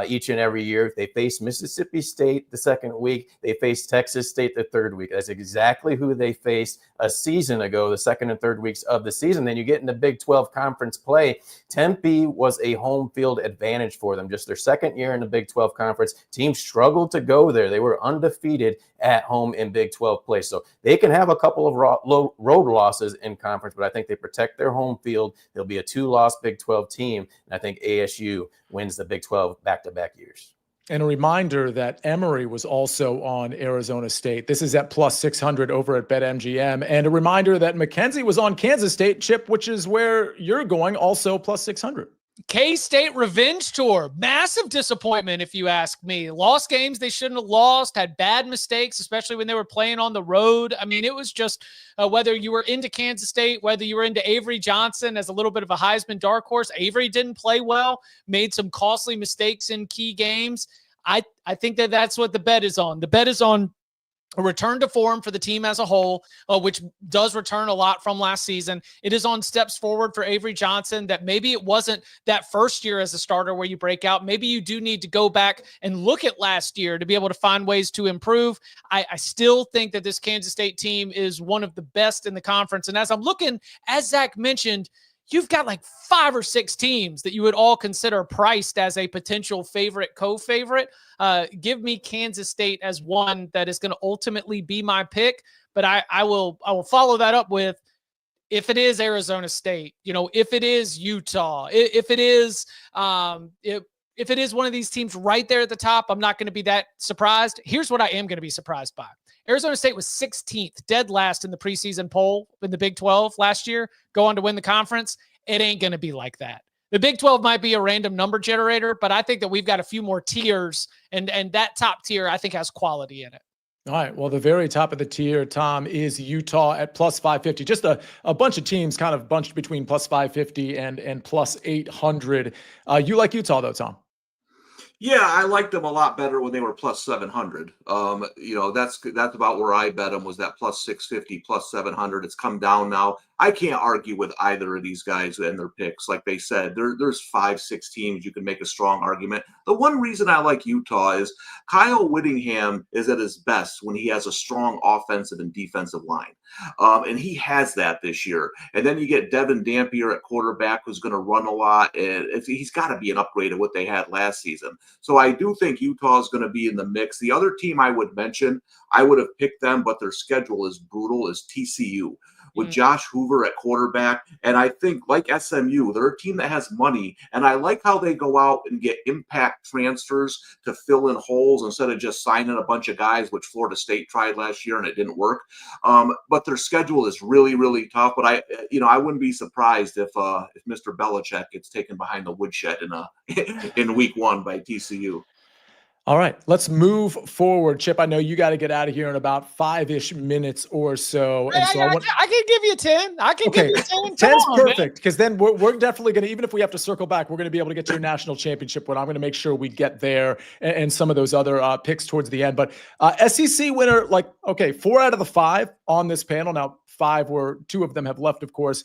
each and every year. They face Mississippi State the second week. They face Texas State the third week. That's exactly who they faced a season ago, the second and third weeks of the season. Then you get into Big 12 conference play. Tempe was a home field advantage for them. Just their second year in the Big 12 conference. Teams struggled to go there. They were undefeated at home in Big 12 play. So they can have a couple of road losses in conference, but I think they protect their home field. They'll be a 2-loss Big 12 team. And I think ASU wins the Big 12 back-to-back years. And a reminder that Emory was also on Arizona State. This is at plus 600 over at BetMGM. And a reminder that Mackenzie was on Kansas State, Chip, which is where you're going, also plus 600. K-State revenge tour. Massive disappointment, if you ask me. Lost games they shouldn't have lost, had bad mistakes, especially when they were playing on the road. I mean, it was just whether you were into Kansas State, whether you were into Avery Johnson as a little bit of a Heisman dark horse. Avery didn't play well, made some costly mistakes in key games. I think that's what the bet is on. The bet is on a return to form for the team as a whole, which does return a lot from last season. It is on steps forward for Avery Johnson, that maybe it wasn't that first year as a starter where you break out. Maybe you do need to go back and look at last year to be able to find ways to improve. I still think that this Kansas State team is one of the best in the conference. And as I'm looking, as Zach mentioned, you've got like 5 or 6 teams that you would all consider priced as a potential favorite, co-favorite. Give me Kansas State as one that is going to ultimately be my pick. But I will follow that up with, if it is Arizona State, if it is Utah, if it is one of these teams right there at the top, I'm not going to be that surprised. Here's what I am going to be surprised by. Arizona State was 16th, dead last in the preseason poll in the Big 12 last year, go on to win the conference. It ain't going to be like that. The Big 12 might be a random number generator, but I think that we've got a few more tiers, and that top tier, I think, has quality in it. All right. Well, the very top of the tier, Tom, is Utah at plus 550. Just a bunch of teams kind of bunched between plus 550 and plus 800. You like Utah, though, Tom? Yeah, I liked them a lot better when they were plus 700. That's about where I bet them, was that plus 650, plus 700. It's come down now. I can't argue with either of these guys and their picks. Like they said, there's 5-6 teams you can make a strong argument. The one reason I like Utah is Kyle Whittingham is at his best when he has a strong offensive and defensive line. And he has that this year. And then you get Devin Dampier at quarterback, who's going to run a lot. And he's got to be an upgrade of what they had last season. So I do think Utah is going to be in the mix. The other team I would mention, I would have picked them, but their schedule is brutal, is TCU. With Josh Hoover at quarterback. And I think, like SMU, they're a team that has money. And I like how they go out and get impact transfers to fill in holes instead of just signing a bunch of guys, which Florida State tried last year and it didn't work. But their schedule is really, really tough. But I wouldn't be surprised if Mr. Belichick gets taken behind the woodshed in week 1 by TCU. All right, let's move forward. Chip, I know you got to get out of here in about 5-ish minutes or so. And so I can give you 10. I can give you 10. 10's perfect, because then we're definitely going to, even if we have to circle back, we're going to be able to get to your national championship one. I'm going to make sure we get there and some of those other picks towards the end. But SEC winner, 4 out of the 5 on this panel. Now, 5 were 2 of them have left, of course.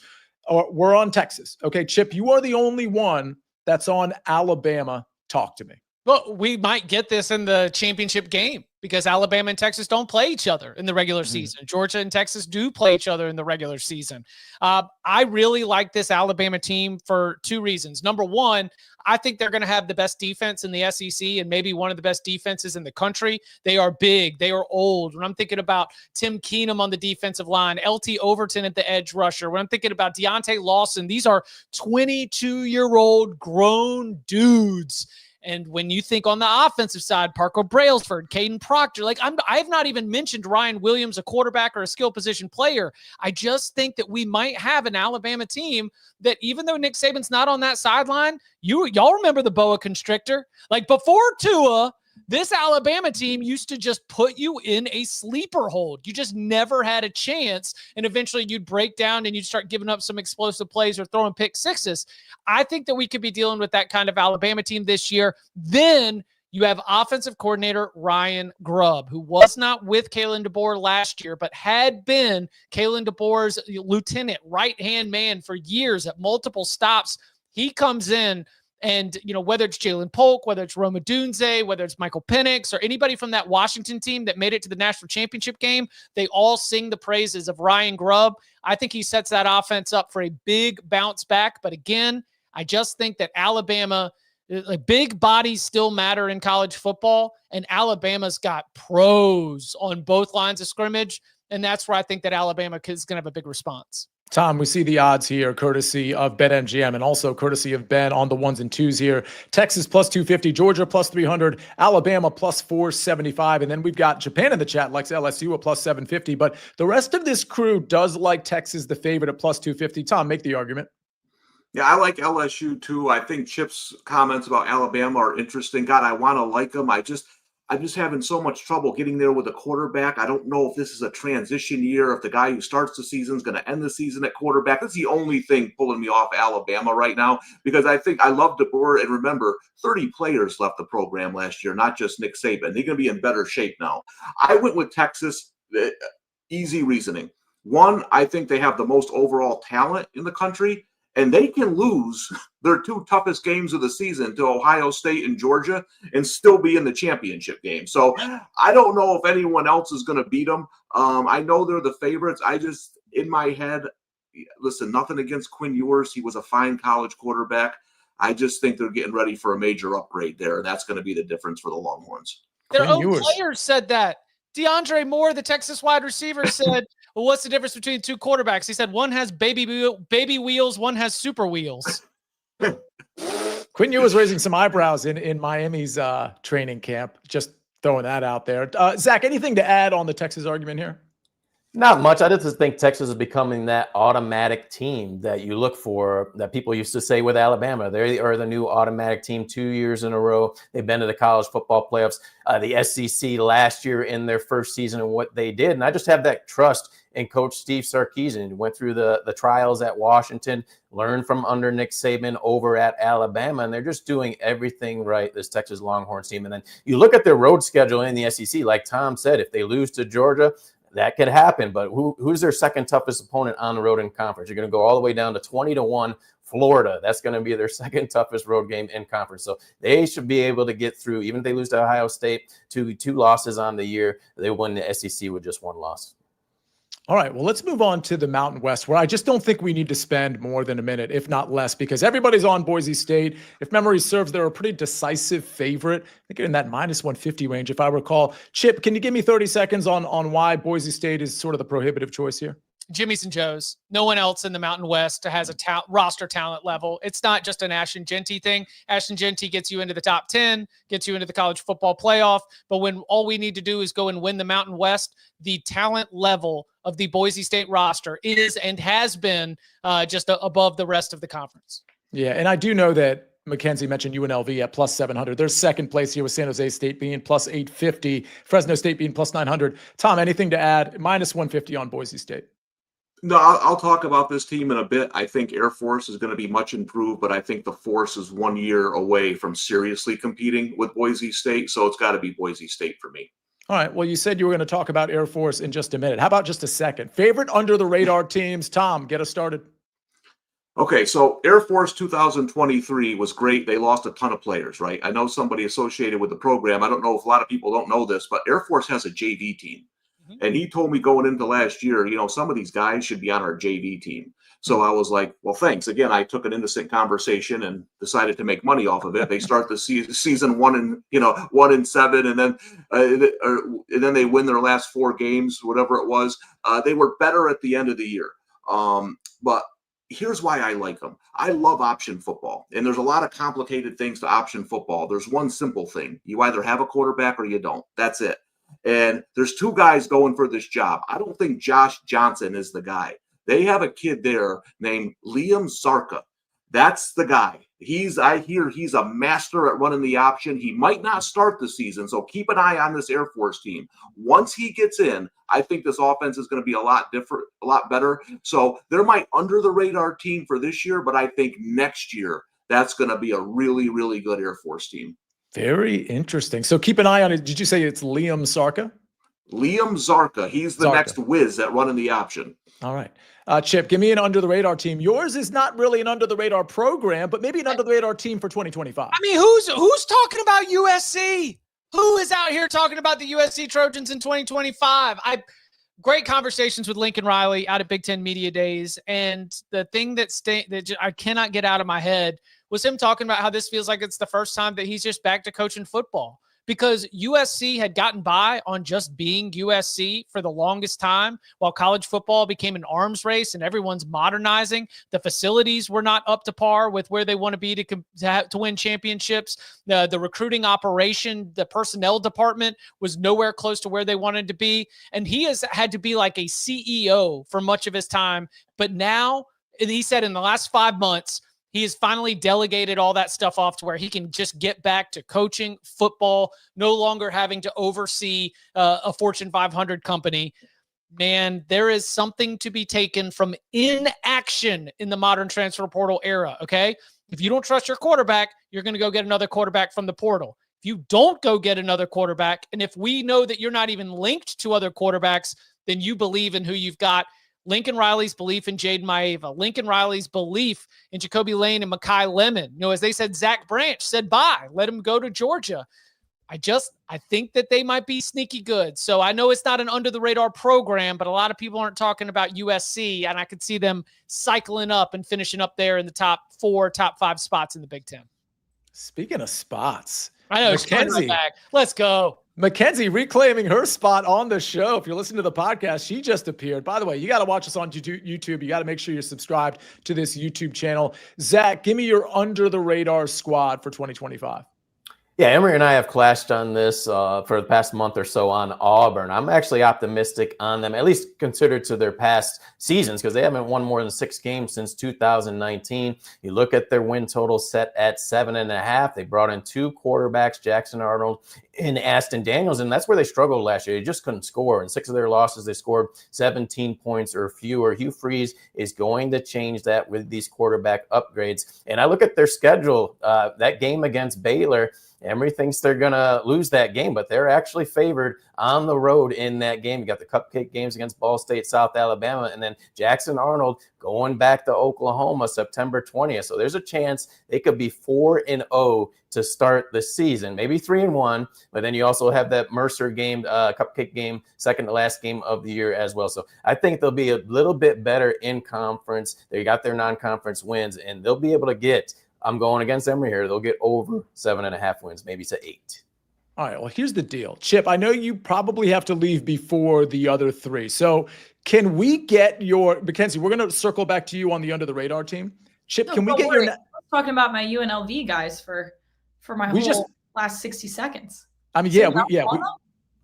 We're on Texas. Okay, Chip, you are the only one that's on Alabama. Talk to me. Well, we might get this in the championship game because Alabama and Texas don't play each other in the regular season. Georgia and Texas do play each other in the regular season. I really like this Alabama team for 2 reasons. Number one, I think they're going to have the best defense in the SEC and maybe one of the best defenses in the country. They are big. They are old. When I'm thinking about Tim Keenum on the defensive line, LT Overton at the edge rusher, when I'm thinking about Deontay Lawson, these are 22-year-old grown dudes. And when you think on the offensive side, Parker Brailsford, Caden Proctor, I have not even mentioned Ryan Williams, a quarterback or a skill position player. I just think that we might have an Alabama team that, even though Nick Saban's not on that sideline, y'all remember the boa constrictor? Before Tua, this Alabama team used to just put you in a sleeper hold. You just never had a chance, and eventually you'd break down and you'd start giving up some explosive plays or throwing pick sixes. I think that we could be dealing with that kind of Alabama team this year. Then you have offensive coordinator Ryan Grubb, who was not with Kalen DeBoer last year, but had been Kalen DeBoer's lieutenant, right-hand man for years at multiple stops. He comes in, and, whether it's Jalen Polk, whether it's Roma Dunze, whether it's Michael Penix, or anybody from that Washington team that made it to the national championship game, they all sing the praises of Ryan Grubb. I think he sets that offense up for a big bounce back. But again, I just think that Alabama, big bodies still matter in college football, and Alabama's got pros on both lines of scrimmage. And that's where I think that Alabama is going to have a big response. Tom, we see the odds here courtesy of BetMGM and also courtesy of Ben on the ones and twos here. Texas plus 250, Georgia plus 300, Alabama plus 475. And then we've got Japan in the chat, likes LSU at plus 750. But the rest of this crew does like Texas, the favorite at plus 250. Tom, make the argument. Yeah, I like LSU too. I think Chip's comments about Alabama are interesting. God, I want to like them. I'm just having so much trouble getting there with a quarterback. I don't know if this is a transition year, if the guy who starts the season is going to end the season at quarterback. That's the only thing pulling me off Alabama right now, because I think I love DeBoer. And remember, 30 players left the program last year, not just Nick Saban. They're going to be in better shape now. I went with Texas. Easy reasoning. One, I think they have the most overall talent in the country, and they can lose their two toughest games of the season to Ohio State and Georgia and still be in the championship game. So I don't know if anyone else is going to beat them. I know they're the favorites. I just, in my head, listen, nothing against Quinn Ewers. He was a fine college quarterback. I just think they're getting ready for a major upgrade there, and that's going to be the difference for the Longhorns. Their Quinn own Ewers. players said that. DeAndre Moore, the Texas wide receiver, said, well, what's the difference between two quarterbacks? He said one has baby wheels, one has super wheels. Quinn Ewers raising some eyebrows in Miami's training camp. Just throwing that out there. Zach, anything to add on the Texas argument here? Not much. I just think Texas is becoming that automatic team that you look for, that people used to say with Alabama. They are the new automatic team 2 years in a row. They've been to the college football playoffs, the SEC last year in their first season and what they did. And I just have that trust in Coach Steve Sarkisian. He went through the trials at Washington, learned from under Nick Saban over at Alabama, and they're just doing everything right, this Texas Longhorns team. And then you look at their road schedule in the SEC, like Tom said, if they lose to Georgia, that could happen, but who's their second toughest opponent on the road in conference? You're going to go all the way down to 20-1 Florida. That's going to be their second toughest road game in conference. So they should be able to get through, even if they lose to Ohio State, two losses on the year. They win the SEC with just one loss. All right, well, let's move on to the Mountain West, where I just don't think we need to spend more than a minute, if not less, because everybody's on Boise State. If memory serves, they're a pretty decisive favorite. I think in that minus 150 range, if I recall. Chip, can you give me 30 seconds on why Boise State is sort of the prohibitive choice here? Jimmy's and Joe's. No one else in the Mountain West has a roster talent level. It's not just an Ashton Genty thing. Ashton Genty gets you into the top 10, gets you into the college football playoff. But when all we need to do is go and win the Mountain West, the talent level of the Boise State roster is and has been just above the rest of the conference. Yeah, and I do know that Mackenzie mentioned UNLV at plus 700. There's second place here with San Jose State being plus 850, Fresno State being plus 900. Tom, anything to add? Minus 150 on Boise State. No, I'll talk about this team in a bit. I think Air Force is going to be much improved, but I think the Force is 1 year away from seriously competing with Boise State, so it's got to be Boise State for me. All right, well, you said you were going to talk about Air Force in just a minute. How about just a second? Favorite under-the-radar teams? Tom, get us started. Okay, so Air Force 2023 was great. They lost a ton of players, right? I know somebody associated with the program. I don't know if a lot of people don't know this, but Air Force has a JV team. And he told me going into last year, some of these guys should be on our JV team. So I was like, well, thanks. Again, I took an innocent conversation and decided to make money off of it. They start the season 1-7, and then they win their last 4 games, whatever it was. They were better at the end of the year. But here's why I like them. I love option football, and there's a lot of complicated things to option football. There's one simple thing. You either have a quarterback or you don't. That's it. And there's 2 guys going for this job. I don't think Josh Johnson is the guy. They have a kid there named Liam Zarka. That's the guy. I hear he's a master at running the option. He might not start the season, so keep an eye on this Air Force team. Once he gets in, I think this offense is going to be a lot different, a lot better. So they're my under-the-radar team for this year, but I think next year that's going to be a really, really good Air Force team. Very interesting. So keep an eye on it. Did you say it's Liam Sarka? Liam Zarka. He's the next whiz at running the option. All right. Chip, give me an under-the-radar team. Yours is not really an under-the-radar program, but maybe an under-the-radar team for 2025. I mean, who's talking about USC? Who is out here talking about the USC Trojans in 2025? Great conversations with Lincoln Riley out at Big Ten Media Days, and the thing that I cannot get out of my head was him talking about how this feels like it's the first time that he's just back to coaching football. because USC had gotten by on just being USC for the longest time while college football became an arms race and everyone's modernizing. The facilities were not up to par with where they want to be to win championships. The recruiting operation, the personnel department was nowhere close to where they wanted to be. And he has had to be like a CEO for much of his time. But now, and he said in the last 5 months, he has finally delegated all that stuff off to where he can just get back to coaching football, no longer having to oversee a Fortune 500 company. Man, there is something to be taken from inaction in the modern transfer portal era, okay? If you don't trust your quarterback, you're going to go get another quarterback from the portal. If you don't go get another quarterback, and if we know that you're not even linked to other quarterbacks, then you believe in who you've got. Lincoln Riley's belief in Jaden Maeva, Lincoln Riley's belief in Jacoby Lane and Mekhi Lemon. As they said, Zach Branch said, bye, let him go to Georgia. I think that they might be sneaky good. So I know it's not an under the radar program, but a lot of people aren't talking about USC, and I could see them cycling up and finishing up there in the top 4, top 5 spots in the Big Ten. Speaking of spots, I know, Mackenzie, back. Let's go. Mackenzie reclaiming her spot on the show. If you're listening to the podcast, she just appeared. By the way, you got to watch us on YouTube. You got to make sure you're subscribed to this YouTube channel. Zach, give me your under the radar squad for 2025. Yeah, Emory and I have clashed on this for the past month or so on Auburn. I'm actually optimistic on them, at least considered to their past seasons, because they haven't won more than 6 games since 2019. You look at their win total set at 7.5. They brought in 2 quarterbacks, Jackson Arnold and Aston Daniels, and that's where they struggled last year. They just couldn't score. In 6 of their losses, they scored 17 points or fewer. Hugh Freeze is going to change that with these quarterback upgrades. And I look at their schedule, that game against Baylor, Emory thinks they're going to lose that game, but they're actually favored on the road in that game. You got the cupcake games against Ball State, South Alabama, and then Jackson Arnold going back to Oklahoma September 20th. So there's a chance they could be 4-0 to start the season, maybe 3-1, but then you also have that Mercer game, cupcake game, second to last game of the year as well. So I think they'll be a little bit better in conference. They got their non-conference wins, and they'll be able to get, I'm going against Emory here, they'll get over 7.5 wins, maybe to 8. All right, well, here's the deal. Chip, I know you probably have to leave before the other 3. So can we get your – Mackenzie, we're going to circle back to you on the under the radar team. Chip, can we get your – I was talking about my UNLV guys for my last 60 seconds. I mean,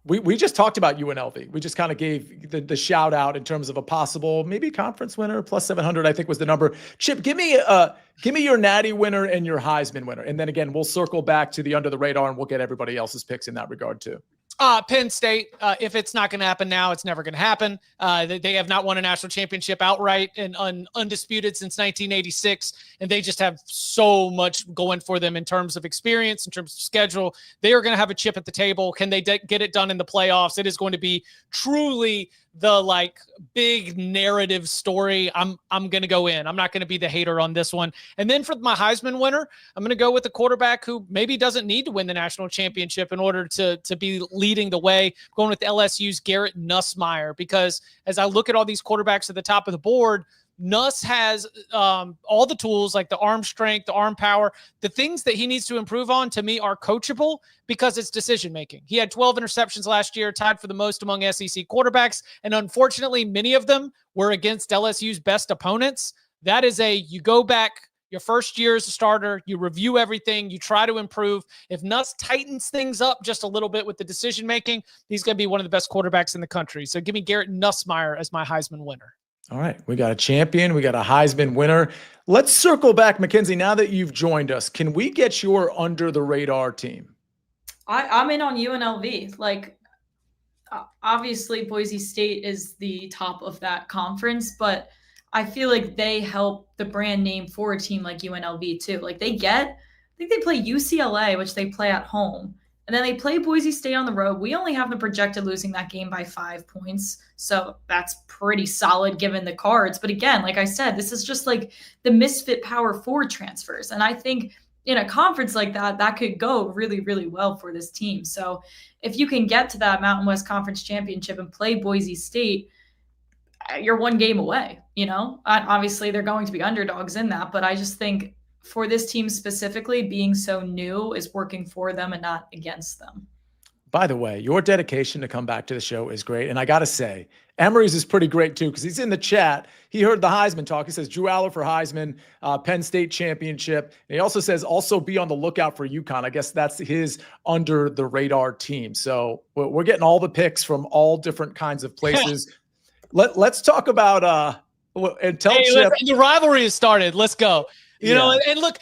we just talked about UNLV. We just kind of gave the shout out in terms of a possible maybe conference winner plus 700, I think was the number. Chip, give me your Natty winner and your Heisman winner. And then again, we'll circle back to the under the radar and we'll get everybody else's picks in that regard too. Penn State, if it's not going to happen now, it's never going to happen. They have not won a national championship outright and undisputed since 1986, and they just have so much going for them in terms of experience, in terms of schedule. They are going to have a chip at the table. Can they get it done in the playoffs? It is going to be truly the big narrative story. I'm going to go in. I'm not going to be the hater on this one. And then for my Heisman winner, I'm going to go with the quarterback who maybe doesn't need to win the national championship in order to be leading the way. I'm going with LSU's Garrett Nussmeier, because as I look at all these quarterbacks at the top of the board, Nuss has all the tools, like the arm strength, the arm power. The things that he needs to improve on, to me, are coachable because it's decision-making. He had 12 interceptions last year, tied for the most among SEC quarterbacks, and unfortunately, many of them were against LSU's best opponents. That is you go back your first year as a starter, you review everything, you try to improve. If Nuss tightens things up just a little bit with the decision-making, he's going to be one of the best quarterbacks in the country. So give me Garrett Nussmeier as my Heisman winner. All right, we got a champion. We got a Heisman winner. Let's circle back, Mackenzie, now that you've joined us. Can we get your under-the-radar team? I'm in on UNLV. Obviously, Boise State is the top of that conference, but I feel like they help the brand name for a team like UNLV too. I think they play UCLA, which they play at home. And then they play Boise State on the road. We only have them projected losing that game by 5 points. So that's pretty solid given the cards. But again, like I said, this is just the misfit power forward transfers. And I think in a conference like that, that could go really, really well for this team. So if you can get to that Mountain West Conference Championship and play Boise State, you're 1 game away. Obviously they're going to be underdogs in that, but I just think for this team specifically, being so new is working for them and not against them. By the way, your dedication to come back to the show is great. And I got to say, Emery's is pretty great too, because he's in the chat. He heard the Heisman talk. He says, Drew Aller for Heisman, Penn State championship. And he also says, also be on the lookout for UConn. I guess that's his under the radar team. So we're getting all the picks from all different kinds of places. Let's talk about, and tell Chip. The rivalry has started. Let's go. You know, and look,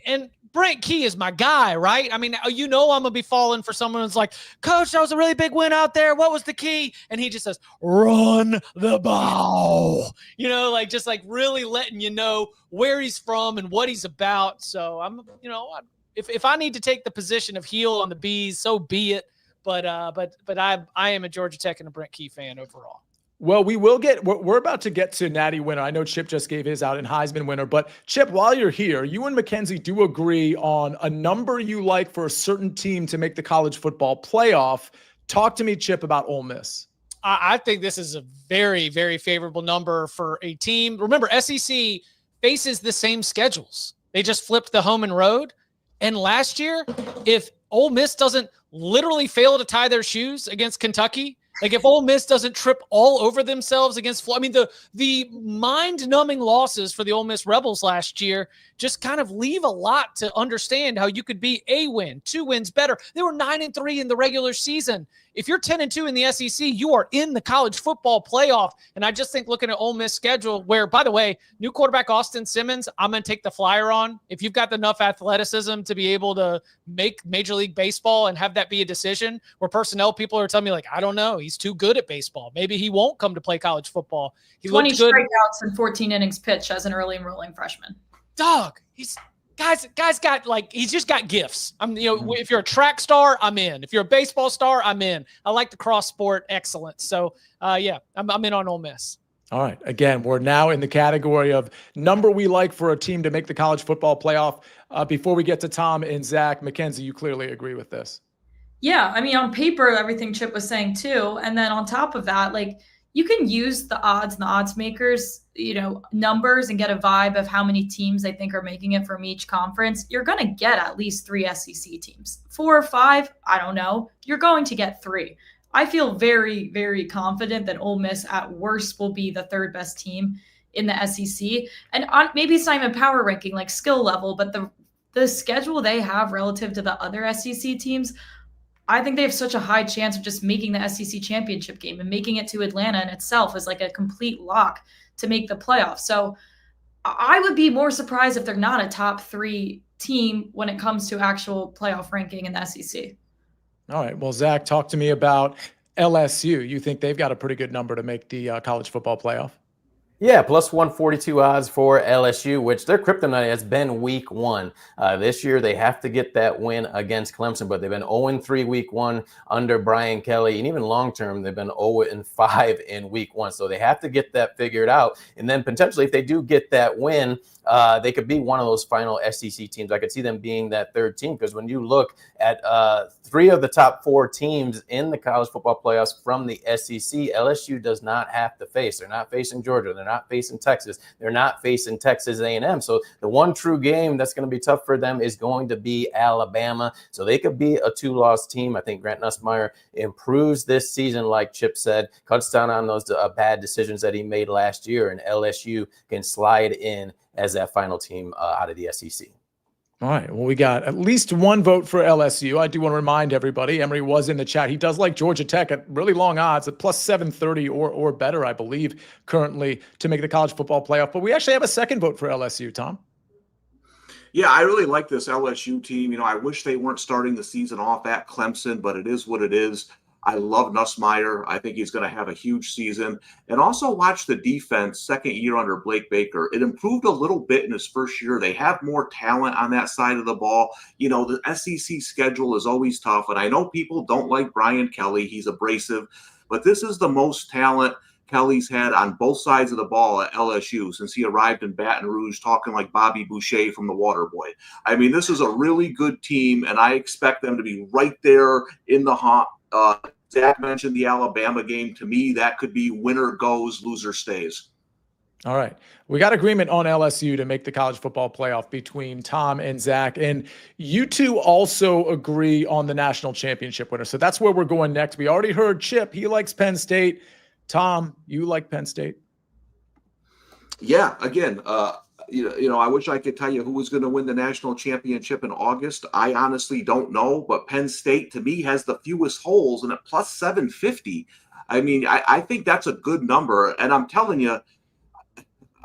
and Brent Key is my guy, right? I mean, I'm going to be falling for someone who's like, Coach, that was a really big win out there. What was the key? And he just says, run the ball. Just really letting you know where he's from and what he's about. So if I need to take the position of heel on the Bees, so be it. But I am a Georgia Tech and a Brent Key fan overall. Well, we're about to get to Natty winner. I know Chip just gave his out in Heisman winner, but Chip, while you're here, you and Mackenzie do agree on a number you like for a certain team to make the college football playoff. Talk to me, Chip, about Ole Miss. I think this is a very, very favorable number for a team. Remember, SEC faces the same schedules. They just flipped the home and road. And last year, if Ole Miss doesn't literally fail to tie their shoes against Kentucky, if Ole Miss doesn't trip all over themselves against Florida, the mind-numbing losses for the Ole Miss Rebels last year just kind of leave a lot to understand how you could be a win, 2 wins better. They were 9-3 in the regular season. If you're 10-2 in the SEC, you are in the college football playoff. And I just think looking at Ole Miss schedule, where, by the way, new quarterback Austin Simmons, I'm going to take the flyer on. If you've got enough athleticism to be able to make Major League Baseball and have that be a decision, where personnel people are telling me, I don't know, he's too good at baseball. Maybe he won't come to play college football. He 20 looked good. strikeouts and 14 innings pitched as an early enrolling freshman. Dog, Guys got he's just got gifts. If you're a track star, I'm in. If you're a baseball star, I'm in. I like the cross sport excellence. So I'm in on Ole Miss. All right. Again, we're now in the category of number we like for a team to make the college football playoff. Before we get to Tom and Zach, Mackenzie, you clearly agree with this. Yeah, on paper, everything Chip was saying too, and then on top of that, you can use the odds and the odds makers, numbers and get a vibe of how many teams they think are making it from each conference. You're going to get at least 3 SEC teams. 4 or 5, I don't know. You're going to get 3. I feel very, very confident that Ole Miss at worst will be the 3rd best team in the SEC. And maybe it's not even power ranking, like skill level, but the schedule they have relative to the other SEC teams, I think they have such a high chance of just making the SEC championship game, and making it to Atlanta in itself is a complete lock to make the playoffs. So I would be more surprised if they're not a top 3 team when it comes to actual playoff ranking in the SEC. All right. Well, Zach, talk to me about LSU. You think they've got a pretty good number to make the college football playoff? Yeah, plus 142 odds for LSU, which their kryptonite has been week 1. This year, they have to get that win against Clemson, but they've been 0-3 week 1 under Brian Kelly. And even long-term, they've been 0-5 in week 1. So they have to get that figured out. And then potentially, if they do get that win, they could be one of those final SEC teams. I could see them being that 3rd team, because when you look at 3 of the top 4 teams in the college football playoffs from the SEC, LSU does not have to face. They're not facing Georgia. They're not facing Texas. They're not facing Texas A&M. So the one true game that's going to be tough for them is going to be Alabama. So they could be a 2-loss team. I think Grant Nussmeier improves this season, like Chip said, cuts down on those bad decisions that he made last year, and LSU can slide in as that final team out of the SEC. All right. Well, we got at least 1 vote for LSU. I do want to remind everybody, Emery was in the chat. He does like Georgia Tech at really long odds at plus 730 or better, I believe, currently to make the college football playoff. But we actually have a second vote for LSU, Tom. Yeah, I really like this LSU team. I wish they weren't starting the season off at Clemson, but it is what it is. I love Nussmeier. I think he's going to have a huge season. And also watch the defense, 2nd year under Blake Baker. It improved a little bit in his 1st year. They have more talent on that side of the ball. The SEC schedule is always tough. And I know people don't like Brian Kelly. He's abrasive. But this is the most talent Kelly's had on both sides of the ball at LSU since he arrived in Baton Rouge, talking like Bobby Boucher from The Waterboy. I mean, this is a really good team, and I expect them to be right there in the hunt. Zach mentioned the Alabama game. To me, that could be winner goes, loser stays. All right. We got agreement on LSU to make the college football playoff between Tom and Zach. And you two also agree on the national championship winner. So that's where we're going next. We already heard Chip. He likes Penn State. Tom, you like Penn State? Yeah. Again, I wish I could tell you who was going to win the national championship in August. I honestly don't know. But Penn State, to me, has the fewest holes, and at plus 750. I mean, I think that's a good number. And I'm telling you,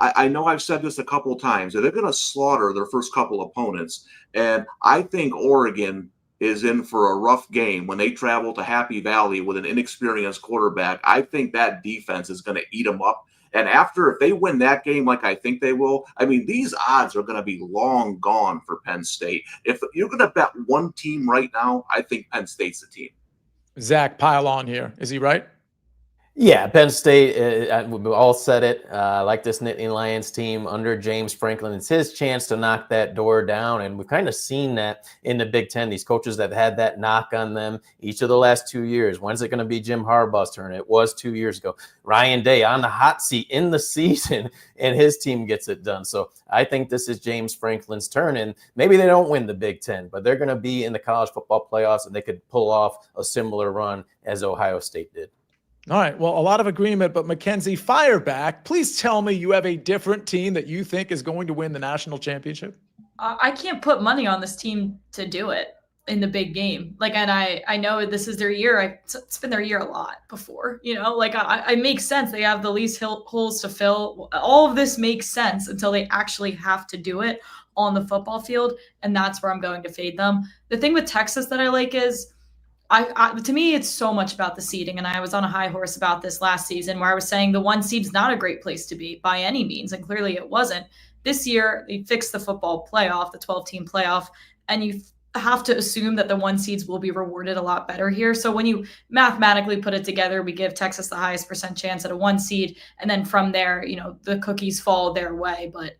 I know I've said this a couple of times. They're going to slaughter their first couple opponents. And I think Oregon is in for a rough game when they travel to Happy Valley with an inexperienced quarterback. I think that defense is going to eat them up. And if they win that game like I think they will, I mean, these odds are going to be long gone for Penn State. If you're going to bet one team right now, I think Penn State's the team. Zach, pile on here. Is he right? Yeah, Penn State, we all said it, like this Nittany Lions team under James Franklin. It's his chance to knock that door down, and we've kind of seen that in the Big Ten. These coaches that have had that knock on them each of the last 2 years. When's it going to be Jim Harbaugh's turn? It was 2 years ago. Ryan Day on the hot seat in the season, and his team gets it done. So I think this is James Franklin's turn, and maybe they don't win the Big Ten, but they're going to be in the college football playoffs, and they could pull off a similar run as Ohio State did. All right. Well, a lot of agreement, but Mackenzie, fire back. Please tell me you have a different team that you think is going to win the national championship. I can't put money on this team to do it in the big game. And I know this is their year. It's been their year a lot before, I make sense. They have the least holes to fill. All of this makes sense until they actually have to do it on the football field. And that's where I'm going to fade them. The thing with Texas that I like is, to me, it's so much about the seeding. And I was on a high horse about this last season where I was saying the 1 seed's not a great place to be by any means. And clearly it wasn't. This year, they fixed the football playoff, the 12-team playoff. And you have to assume that the 1 seeds will be rewarded a lot better here. So when you mathematically put it together, we give Texas the highest % chance at a 1 seed. And then from there, the cookies fall their way. But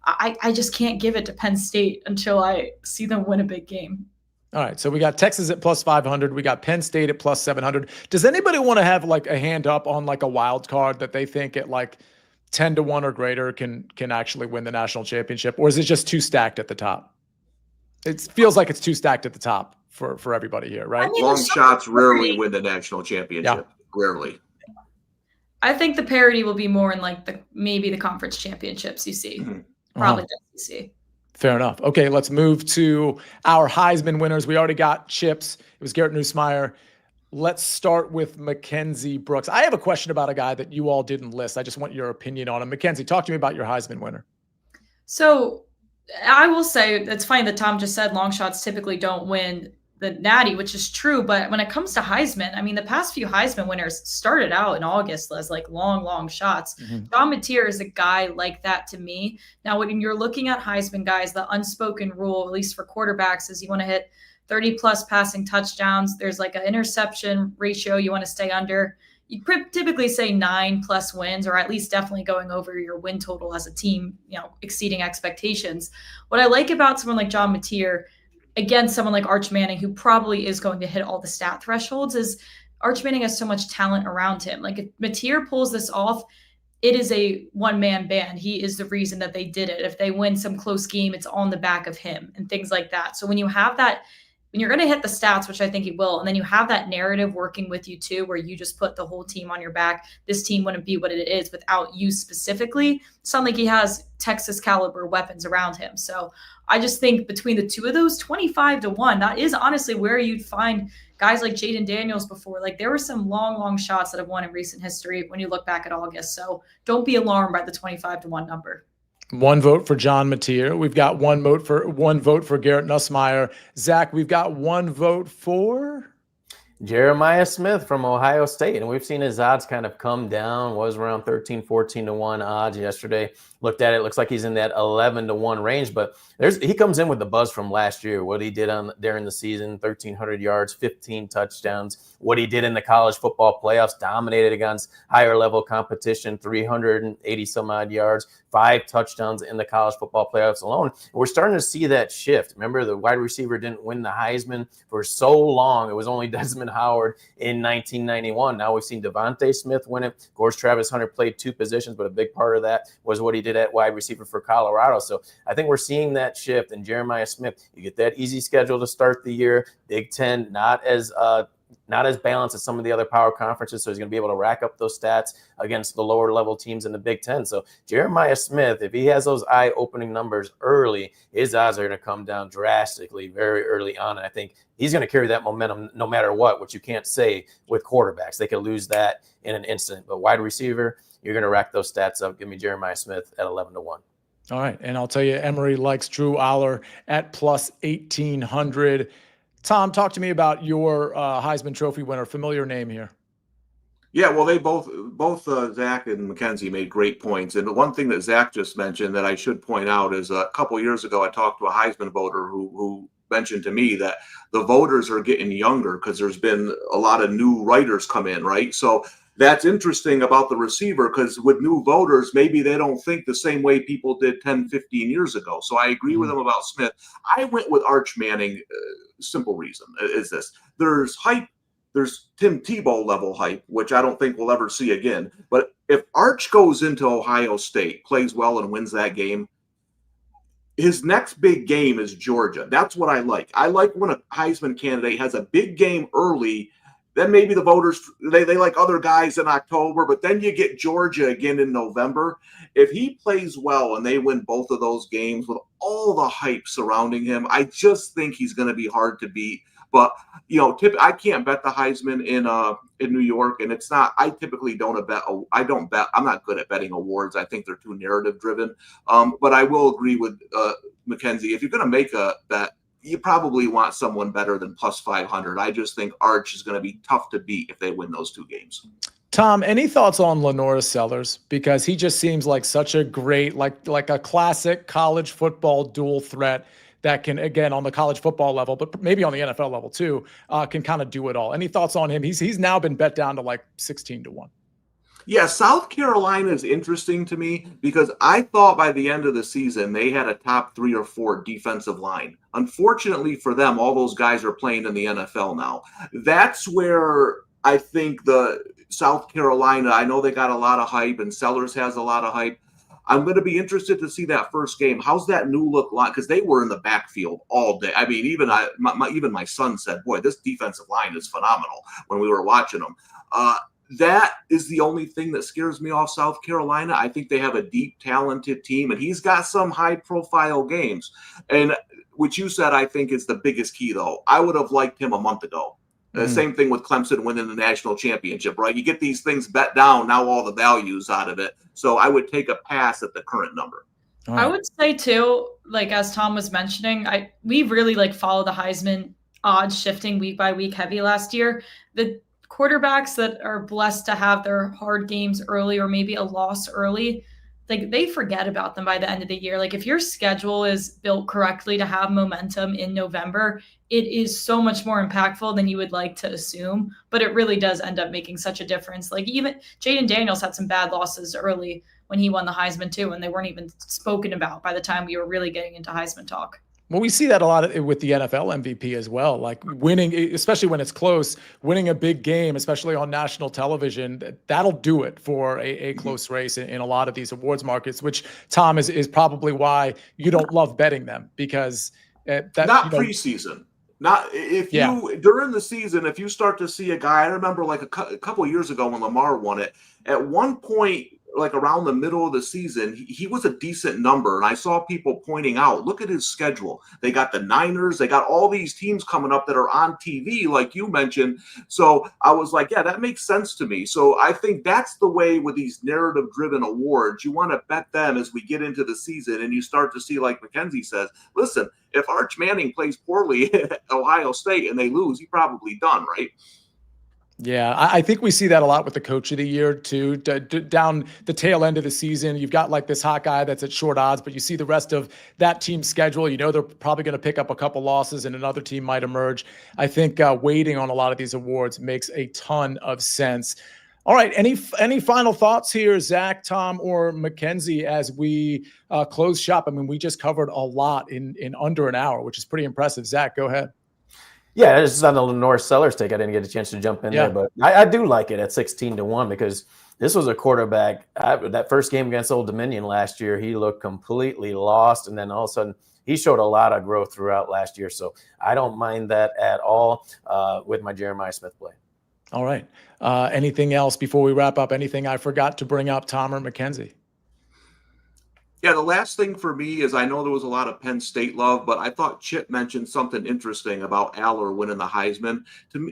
I just can't give it to Penn State until I see them win a big game. All right, so we got Texas at plus 500. We got Penn State at plus 700. Does anybody want to have a hand up on a wild card that they think at 10-1 or greater can actually win the national championship, or is it just too stacked at the top? It feels like it's too stacked at the top for everybody here, right? I mean, long shots rarely win the national championship. Yeah. Rarely. I think the parity will be more in maybe the conference championships you see, probably the SEC. Fair enough. Okay, let's move to our Heisman winners. We already got Chips. It was Garrett Nussmeier. Let's start with Mackenzie Brooks. I have a question about a guy that you all didn't list. I just want your opinion on him. Mackenzie, talk to me about your Heisman winner. So I will say it's funny that Tom just said long shots typically don't win the Natty, which is true. But when it comes to Heisman, I mean, the past few Heisman winners started out in August as long shots. John Mateer is a guy like that to me. Now, when you're looking at Heisman guys, the unspoken rule, at least for quarterbacks, is you want to hit 30 plus passing touchdowns. There's an interception ratio you want to stay under. You typically say 9+ wins, or at least definitely going over your win total as a team, exceeding expectations. What I like about someone like John Mateer, against someone like Arch Manning, who probably is going to hit all the stat thresholds, is Arch Manning has so much talent around him. If Mateer pulls this off, it is a one-man band. He is the reason that they did it. If they win some close game, it's on the back of him and things like that. So when you have that, when you're going to hit the stats, which I think he will, and then you have that narrative working with you too, where you just put the whole team on your back, this team wouldn't be what it is without you specifically. It's not like he has Texas caliber weapons around him. So I just think between the two of those, 25-1, that is honestly where you'd find guys like Jaden Daniels before. There were some long shots that have won in recent history when you look back at August. So don't be alarmed by the 25-1 number. 1 vote for John Mateer. We've got 1 vote for Garrett Nussmeier. Zach, we've got 1 vote for Jeremiah Smith from Ohio State. And we've seen his odds kind of come down, was around 13-14-1 odds yesterday. Looked at it, looks like he's in that 11-1 range, but he comes in with the buzz from last year, what he did during the season, 1,300 yards, 15 touchdowns, what he did in the college football playoffs, dominated against higher level competition, 380 some odd yards, 5 touchdowns in the college football playoffs alone. We're starting to see that shift. Remember, the wide receiver didn't win the Heisman for so long. It was only Desmond Xavier Howard in 1991. Now we've seen Devontae Smith win it. Of course, Travis Hunter played two positions, but a big part of that was what he did at wide receiver for Colorado. So I think we're seeing that shift. And Jeremiah Smith, you get that easy schedule to start the year. Big Ten, not as balanced as some of the other power conferences, so he's going to be able to rack up those stats against the lower level teams in the Big Ten. So Jeremiah Smith, if he has those eye-opening numbers early, his odds are going to come down drastically very early on, and I think he's going to carry that momentum no matter what, which you can't say with quarterbacks. They could lose that in an instant, but wide receiver, you're going to rack those stats up. Give me Jeremiah Smith at 11-1. All right, and I'll tell you, Emory likes Drew Aller at plus 1,800. Tom, talk to me about your Heisman Trophy winner, familiar name here. Yeah, well, they both Zach and Mackenzie made great points. And the one thing that Zach just mentioned that I should point out is a couple years ago, I talked to a Heisman voter who mentioned to me that the voters are getting younger because there's been a lot of new writers come in, right? So that's interesting about the receiver because with new voters, maybe they don't think the same way people did 10, 15 years ago. So I agree with them about Smith. I went with Arch Manning. Simple reason is this. There's hype. There's Tim Tebow level hype, which I don't think we'll ever see again. But if Arch goes into Ohio State, plays well and wins that game, his next big game is Georgia. That's what I like. I like when a Heisman candidate has a big game early. Then maybe the voters, they like other guys in October, but then you get Georgia again in November. If he plays well and they win both of those games with all the hype surrounding him, I just think he's going to be hard to beat. But, I can't bet the Heisman in New York, and it's not – I typically don't bet – I don't bet – I'm not good at betting awards. I think they're too narrative-driven. But I will agree with Mackenzie. If you're going to make a bet, you probably want someone better than plus 500. I just think Arch is going to be tough to beat if they win those two games. Tom, any thoughts on Lenora Sellers? Because he just seems like such a great, like a classic college football dual threat that can, again, on the college football level, but maybe on the NFL level too, can kind of do it all. Any thoughts on him? He's now been bet down to like 16-1. Yeah, South Carolina is interesting to me because I thought by the end of the season they had a top 3 or 4 defensive line. Unfortunately for them, all those guys are playing in the NFL now. That's where I think the South Carolina, I know they got a lot of hype and Sellers has a lot of hype. I'm going to be interested to see that first game. How's that new look line? Because they were in the backfield all day. I mean, even my son said, boy, this defensive line is phenomenal when we were watching them. That is the only thing that scares me off South Carolina. I think they have a deep, talented team, and he's got some high-profile games. And what you said, I think, is the biggest key, though. I would have liked him a month ago. Same thing with Clemson winning the national championship, right? You get these things bet down, now all the value's out of it. So I would take a pass at the current number. I would say, too, like as Tom was mentioning, we really follow the Heisman odds shifting week by week heavy last year. The quarterbacks that are blessed to have their hard games early or maybe a loss early, they forget about them by the end of the year. Like if your schedule is built correctly to have momentum in November, it is so much more impactful than you would like to assume, but it really does end up making such a difference. Like even Jaden Daniels had some bad losses early when he won the Heisman too, and they weren't even spoken about by the time we were really getting into Heisman talk. Well, we see that a lot with the NFL MVP as well, like winning, especially when it's close, winning a big game, especially on national television, that'll do it for a close race in a lot of these awards markets, which, Tom, is probably why you don't love betting them because preseason. Not if you during the season, if you start to see a guy, I remember like a couple of years ago when Lamar won it, at one point, like around the middle of the season, he was a decent number. And I saw people pointing out, look at his schedule. They got the Niners. They got all these teams coming up that are on TV, like you mentioned. So I was like, yeah, that makes sense to me. So I think that's the way with these narrative-driven awards. You want to bet them as we get into the season and you start to see, like Mackenzie says, listen, if Arch Manning plays poorly at Ohio State and they lose, he's probably done, right? Yeah, I think we see that a lot with the coach of the year too. Down the tail end of the season, you've got like this hot guy that's at short odds, but you see the rest of that team's schedule. You know they're probably going to pick up a couple losses and another team might emerge. I think waiting on a lot of these awards makes a ton of sense. All right, any final thoughts here, Zach, Tom, or Mackenzie, as we close shop? I mean, we just covered a lot in under an hour, which is pretty impressive. Zach, go ahead. Yeah, it's just on the Lenore Sellers take. I didn't get a chance to jump in there, but I do like it at 16-1 because this was a quarterback. That first game against Old Dominion last year, he looked completely lost, and then all of a sudden he showed a lot of growth throughout last year. So I don't mind that at all with my Jeremiah Smith play. All right. Anything else before we wrap up? Anything I forgot to bring up, Tom or Mackenzie? Yeah, the last thing for me is I know there was a lot of Penn State love, but I thought Chip mentioned something interesting about Aller winning the Heisman.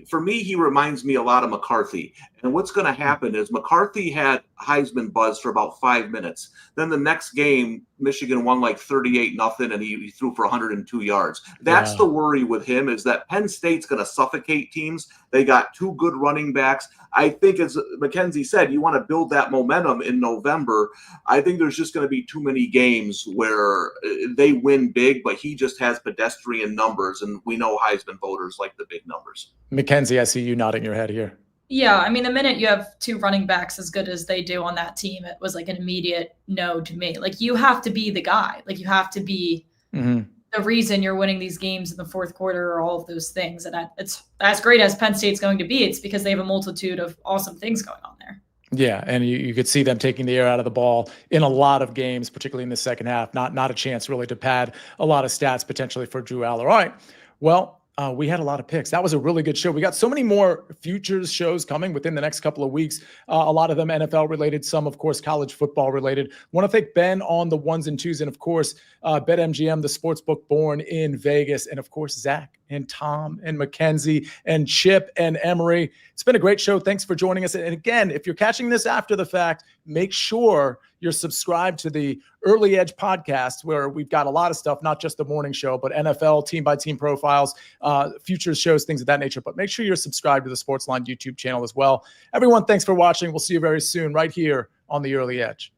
For me, he reminds me a lot of McCarthy. And what's going to happen is McCarthy had Heisman buzz for about 5 minutes. Then the next game, Michigan won like 38-0, and he threw for 102 yards. That's the worry with him, is that Penn State's going to suffocate teams. They got 2 good running backs. I think, as Mackenzie said, you want to build that momentum in November. I think there's just going to be too many games where they win big, but he just has pedestrian numbers, and we know Heisman voters like the big numbers. Mackenzie, I see you nodding your head here. Yeah, I mean, the minute you have 2 running backs as good as they do on that team, it was like an immediate no to me. Like, you have to be the guy. Like, you have to be the reason you're winning these games in the fourth quarter, or all of those things. And it's as great as Penn State's going to be. It's because they have a multitude of awesome things going on there. Yeah, and you could see them taking the air out of the ball in a lot of games, particularly in the second half. Not a chance really to pad a lot of stats potentially for Drew Aller. All right, well, we had a lot of picks. That was a really good show. We got so many more futures shows coming within the next couple of weeks. A lot of them NFL related, some, of course, college football related. Want to thank Ben on the 1s and 2s, and of course, BetMGM, the sportsbook born in Vegas, and of course, Zach and Tom and Mackenzie and Chip and Emery. It's been a great show. Thanks for joining us. And again, if you're catching this after the fact, make sure you're subscribed to the Early Edge podcast, where we've got a lot of stuff, not just the morning show, but NFL team-by-team profiles, futures shows, things of that nature. But make sure you're subscribed to the SportsLine YouTube channel as well. Everyone, thanks for watching. We'll see you very soon right here on the Early Edge.